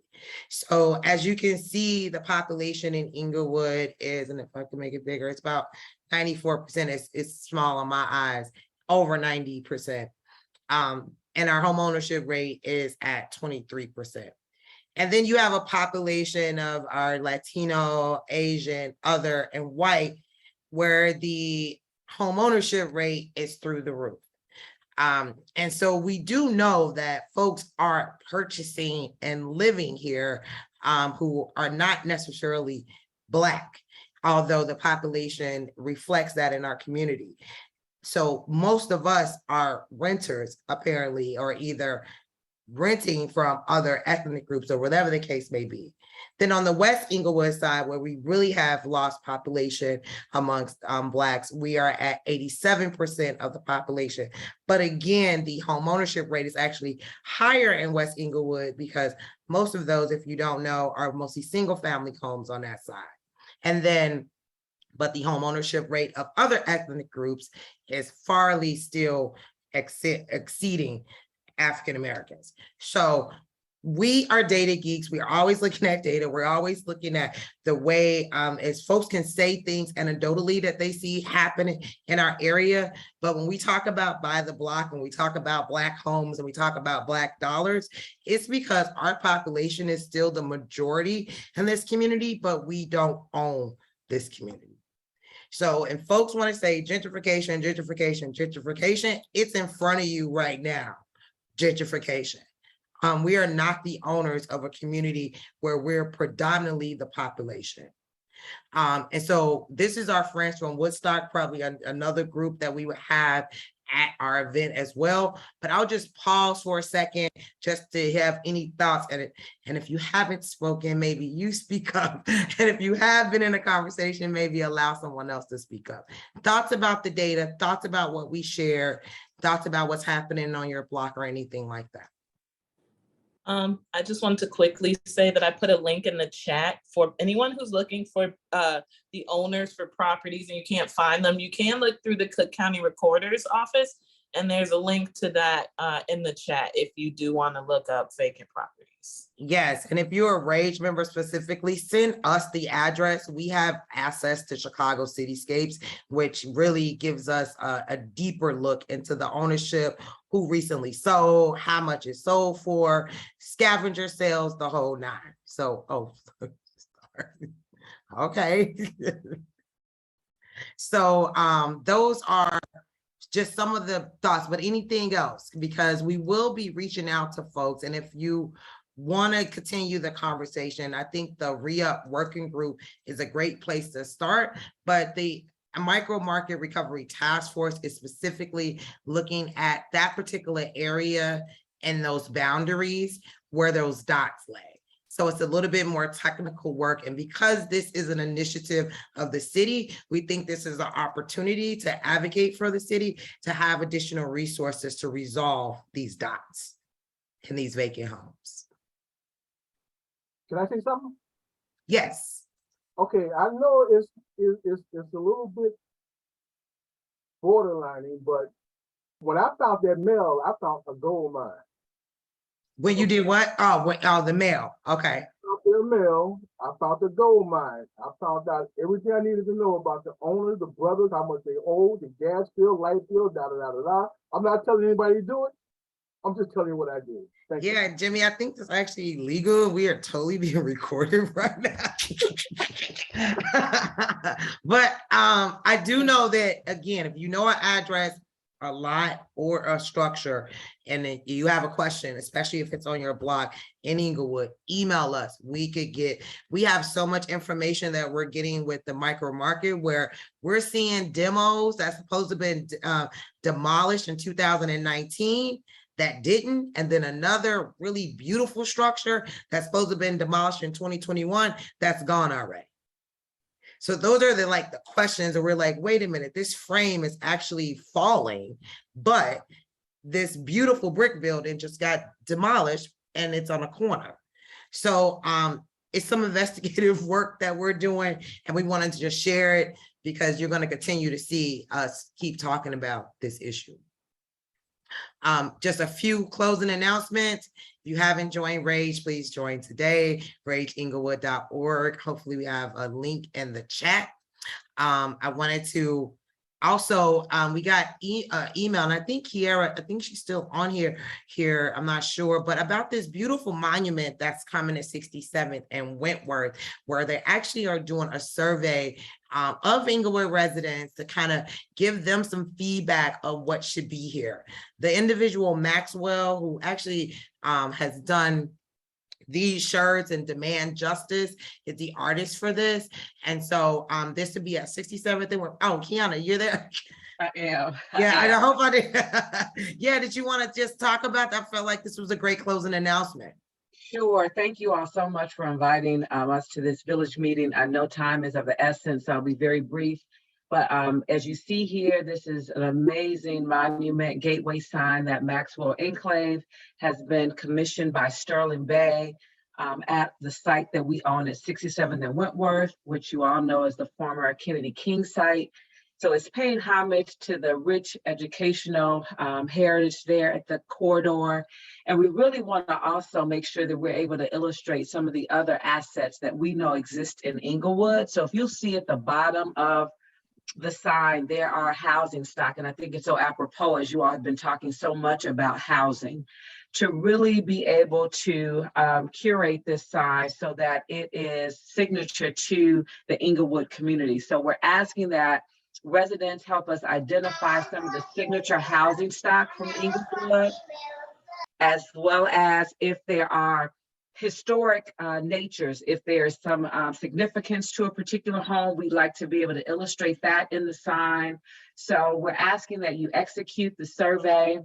So as you can see, the population in Inglewood is, and if I can make it bigger, it's about 94%. It's small on my eyes, over 90%. And our home ownership rate is at 23%. And then you have a population of our Latino, Asian, other, and white, where the home ownership rate is through the roof. And so we do know that folks are purchasing and living here who are not necessarily Black, although the population reflects that in our community. So most of us are renters, apparently, or either renting from other ethnic groups or whatever the case may be. Then on the West Englewood side, where we really have lost population amongst Blacks, we are at 87% of the population. But again, the home ownership rate is actually higher in West Englewood because most of those, if you don't know, are mostly single family homes on that side. And then, but the home ownership rate of other ethnic groups is farly still exceeding African Americans. So we are data geeks. We are always looking at data. We're always looking at the way as folks can say things anecdotally that they see happening in our area. But when we talk about by the block, when we talk about Black homes and we talk about Black dollars, it's because our population is still the majority in this community, but we don't own this community. So, and folks want to say gentrification, gentrification, gentrification, it's in front of you right now, gentrification. We are not the owners of a community where we're predominantly the population. And so this is our friends from Woodstock, probably another group that we would have at our event as well. But I'll just pause for a second just to have any thoughts. And if you haven't spoken, maybe you speak up. And if you have been in a conversation, maybe allow someone else to speak up. Thoughts about the data, thoughts about what we share, thoughts about what's happening on your block or anything like that. I just wanted to quickly say that I put a link in the chat for anyone who's looking for the owners for properties and you can't find them. You can look through the Cook County Recorder's Office, and there's a link to that in the chat if you do want to look up vacant properties. Yes, and if you're a Rage member specifically, send us the address. We have access to Chicago Cityscapes, which really gives us a deeper look into the ownership, who recently sold, how much it sold for, scavenger sales, the whole nine. So, oh, sorry. Okay. So those are just some of the thoughts, but anything else, because we will be reaching out to folks. And if you want to continue the conversation, I think the Re-Up Working Group is a great place to start, but the Micro Market Recovery Task Force is specifically looking at that particular area and those boundaries where those dots lay. So it's a little bit more technical work. And because this is an initiative of the city, we think this is an opportunity to advocate for the city to have additional resources to resolve these dots in these vacant homes. Can I say something? Yes. Okay, I know it's a little bit borderlining, but when I found that mail, I found a gold mine. When you did what? Oh, the mail. Okay. Their mail, I found the gold mine. I found out everything I needed to know about the owners, the brothers, how much they owe, the gas bill, light bill, da da da da da. I'm not telling anybody to do it. I'm just telling you what I did. Thank you. Yeah, Jimmy, I think that's actually legal. We are totally being recorded right now. But I do know that, again, if you know an address, a lot, or a structure, and then you have a question, especially if it's on your block in Inglewood, email us. We have so much information that we're getting with the micro market where we're seeing demos that's supposed to have been demolished in 2019 that didn't, and then another really beautiful structure that's supposed to have been demolished in 2021 that's gone already. So those are the questions that we're like, wait a minute, this frame is actually falling, but this beautiful brick building just got demolished and it's on a corner. So it's some investigative work that we're doing, and we wanted to just share it because you're going to continue to see us keep talking about this issue. Just a few closing announcements. If you haven't joined Rage, please join today, rageinglewood.org. Hopefully we have a link in the chat. I wanted to also, we got email, and I think Cara, I think she's still on here, I'm not sure, but about this beautiful monument that's coming at 67th and Wentworth, where they actually are doing a survey of Inglewood residents to kind of give them some feedback of what should be here. The individual Maxwell, who actually has done these shirts and Demand Justice, is the artist for this. And so this would be at 67th. Oh, Kiana, you're there? I am. Yeah, I am. hope I did. Yeah, did you want to just talk about that? I felt like this was a great closing announcement. Sure. Thank you all so much for inviting us to this village meeting. I know time is of the essence, so I'll be very brief. But as you see here, this is an amazing monument gateway sign that Maxwell Enclave has been commissioned by Sterling Bay at the site that we own at 67th and Wentworth, which you all know is the former Kennedy King site. So it's paying homage to the rich educational heritage there at the corridor. And we really want to also make sure that we're able to illustrate some of the other assets that we know exist in Inglewood. So if you'll see at the bottom of the sign, there are housing stock. And I think it's so apropos, as you all have been talking so much about housing, to really be able to curate this sign so that it is signature to the Inglewood community. So we're asking that residents help us identify some of the signature housing stock from Inglewood, as well as if there are historic natures, if there's some significance to a particular home, we'd like to be able to illustrate that in the sign. So we're asking that you execute the survey,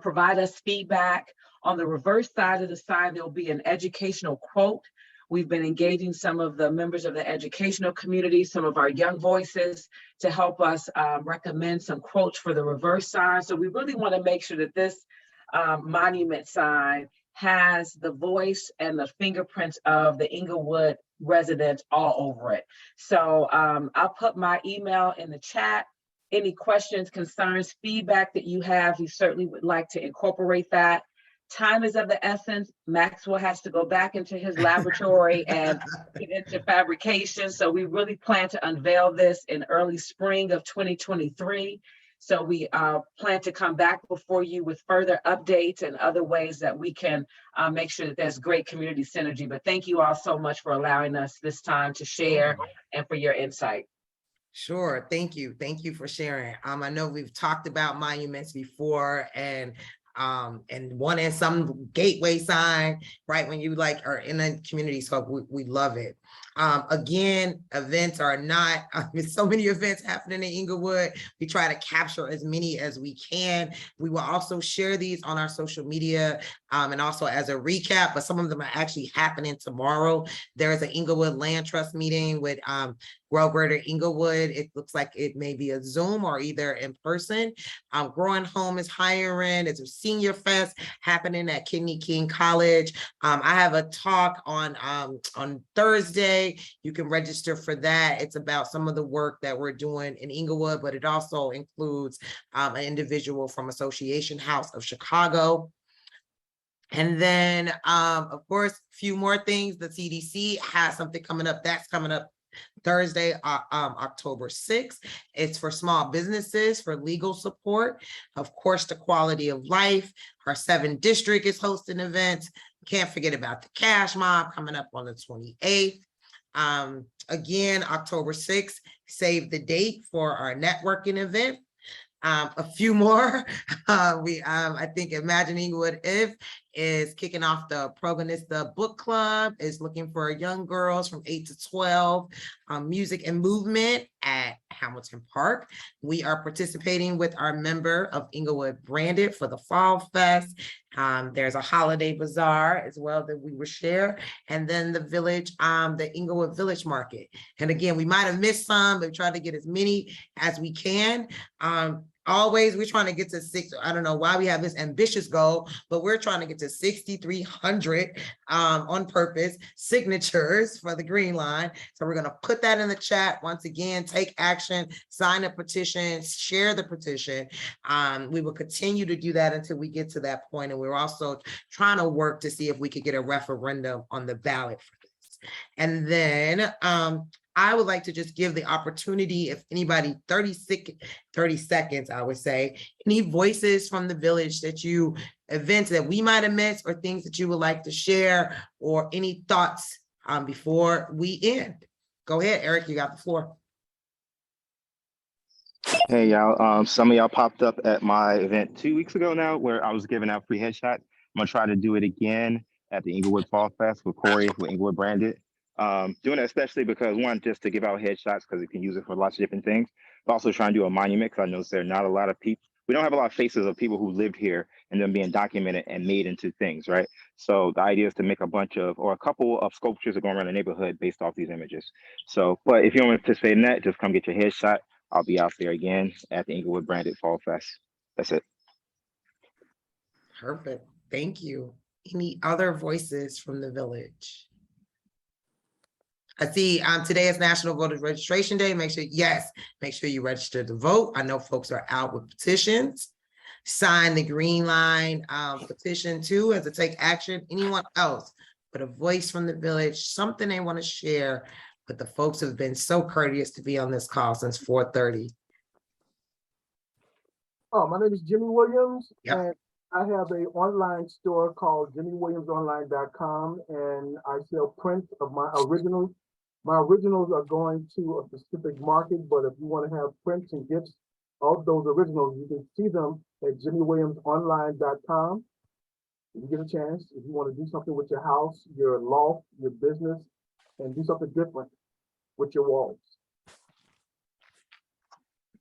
provide us feedback. On the reverse side of the sign, there'll be an educational quote. We've been engaging some of the members of the educational community, some of our young voices, to help us recommend some quotes for the reverse sign. So we really want to make sure that this monument sign has the voice and the fingerprints of the Inglewood residents all over it. So I'll put my email in the chat. Any questions, concerns, feedback that you have, we certainly would like to incorporate that. Time is of the essence. Maxwell has to go back into his laboratory and get into fabrication. So we really plan to unveil this in early spring of 2023. So we plan to come back before you with further updates and other ways that we can make sure that there's great community synergy. But thank you all so much for allowing us this time to share and for your insight. Sure. Thank you. Thank you for sharing. I know we've talked about monuments before, and one in some gateway sign, right? When you like are in a community, so we love it. Again, events are not, there's so many events happening in Inglewood. We try to capture as many as we can. We will also share these on our social media and also as a recap, but some of them are actually happening tomorrow. There is an Inglewood Land Trust meeting with Grow Greater Englewood. It looks like it may be a Zoom or either in person. Growing Home is hiring. It's a senior fest happening at Kennedy King College. I have a talk on Thursday. You can register for that. It's about some of the work that we're doing in Inglewood, but it also includes an individual from Association House of Chicago. And then, of course, a few more things. The CDC has something coming up. That's coming up Thursday, October 6th. It's for small businesses, for legal support. Of course, the quality of life. Our 7th district is hosting events. Can't forget about the Cash Mob coming up on the 28th. Again, October 6th, save the date for our networking event. A few more. I think Imagine Inglewood is kicking off the Progonista Book Club, is looking for young girls from 8 to 12, music and movement at Hamilton Park. We are participating with our member of Inglewood Branded for the Fall Fest. There's a holiday bazaar as well that we will share. And then the village, the Inglewood Village Market. And again, we might have missed some, but we try to get as many as we can. Always, we're trying to get to 6. I don't know why we have this ambitious goal, but we're trying to get to 6,300 on purpose signatures for the Green Line. So we're going to put that in the chat. Once again, take action, sign a petition, share the petition. We will continue to do that until we get to that point. And we're also trying to work to see if we could get a referendum on the ballot for this. And then I would like to just give the opportunity, if anybody, 30 seconds, I would say, any voices from the village that you, events that we might have missed or things that you would like to share, or any thoughts before we end. Go ahead, Eric, you got the floor. Hey, y'all. Some of y'all popped up at my event 2 weeks ago now, where I was giving out free headshots. I'm gonna try to do it again at the Inglewood Fall Fest with Corey, with Inglewood Branded. Doing it especially because, one, just to give out headshots because you can use it for lots of different things, Also trying to do a monument, because I noticed there are not a lot of people, we don't have a lot of faces of people who lived here and then being documented and made into things, right? So the idea is to make a bunch of, or a couple of sculptures that go around the neighborhood based off these images. So, but if you don't want to participate in that, just come get your headshot. I'll be out there again at the Inglewood branded Fall Fest. That's it. Perfect. Thank you. Any other voices from the village? I see today is National Voter Registration Day. Make sure you register to vote. I know folks are out with petitions. Sign the Green Line petition too, as to take action. Anyone else with a voice from the village, something they want to share with the folks who have been so courteous to be on this call since 4:30. Oh, my name is Jimmy Williams, Yep. and I have a online store called JimmyWilliamsOnline.com, and I sell prints of my originals. My originals are going to a specific market, but if you want to have prints and gifts of those originals, you can see them at JimmyWilliamsOnline.com. If you get a chance, if you want to do something with your house, your loft, your business, and do something different with your walls.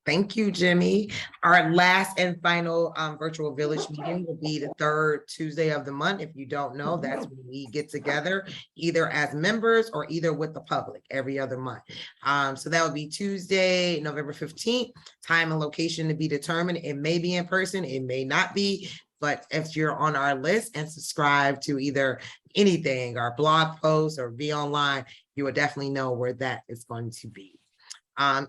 Thank you, Jimmy. Our last and final virtual village meeting will be the third Tuesday of the month. If you don't know, that's when we get together, either as members or either with the public every other month. So that will be Tuesday, November 15th, time and location to be determined. It may be in person, it may not be, but if you're on our list and subscribe to either anything, our blog posts or be online, you will definitely know where that is going to be.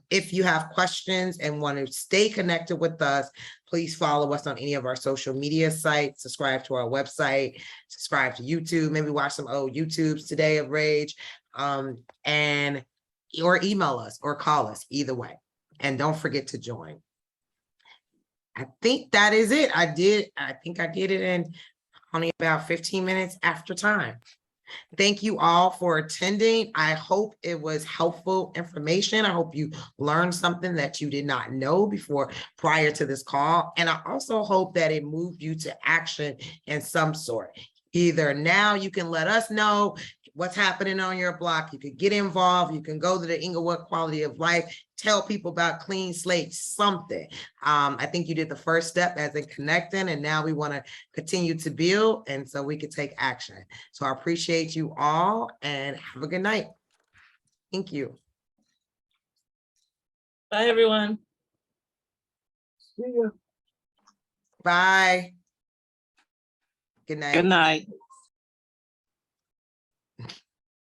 If you have questions and want to stay connected with us, please follow us on any of our social media sites, subscribe to our website, subscribe to YouTube, maybe watch some old YouTubes today of Rage, and or email us or call us either way. And don't forget to join. I think that is it. I think I did it in only about 15 minutes after time. Thank you all for attending. I hope it was helpful information. I hope you learned something that you did not know prior to this call. And I also hope that it moved you to action in some sort. Either now you can let us know what's happening on your block. You could get involved. You can go to the Inglewood Quality of Life, tell people about CleanSlate, something. I think you did the first step as in connecting, and now we want to continue to build, and so we can take action. So I appreciate you all, and have a good night. Thank you. Bye, everyone. See ya. Bye. Good night. Good night.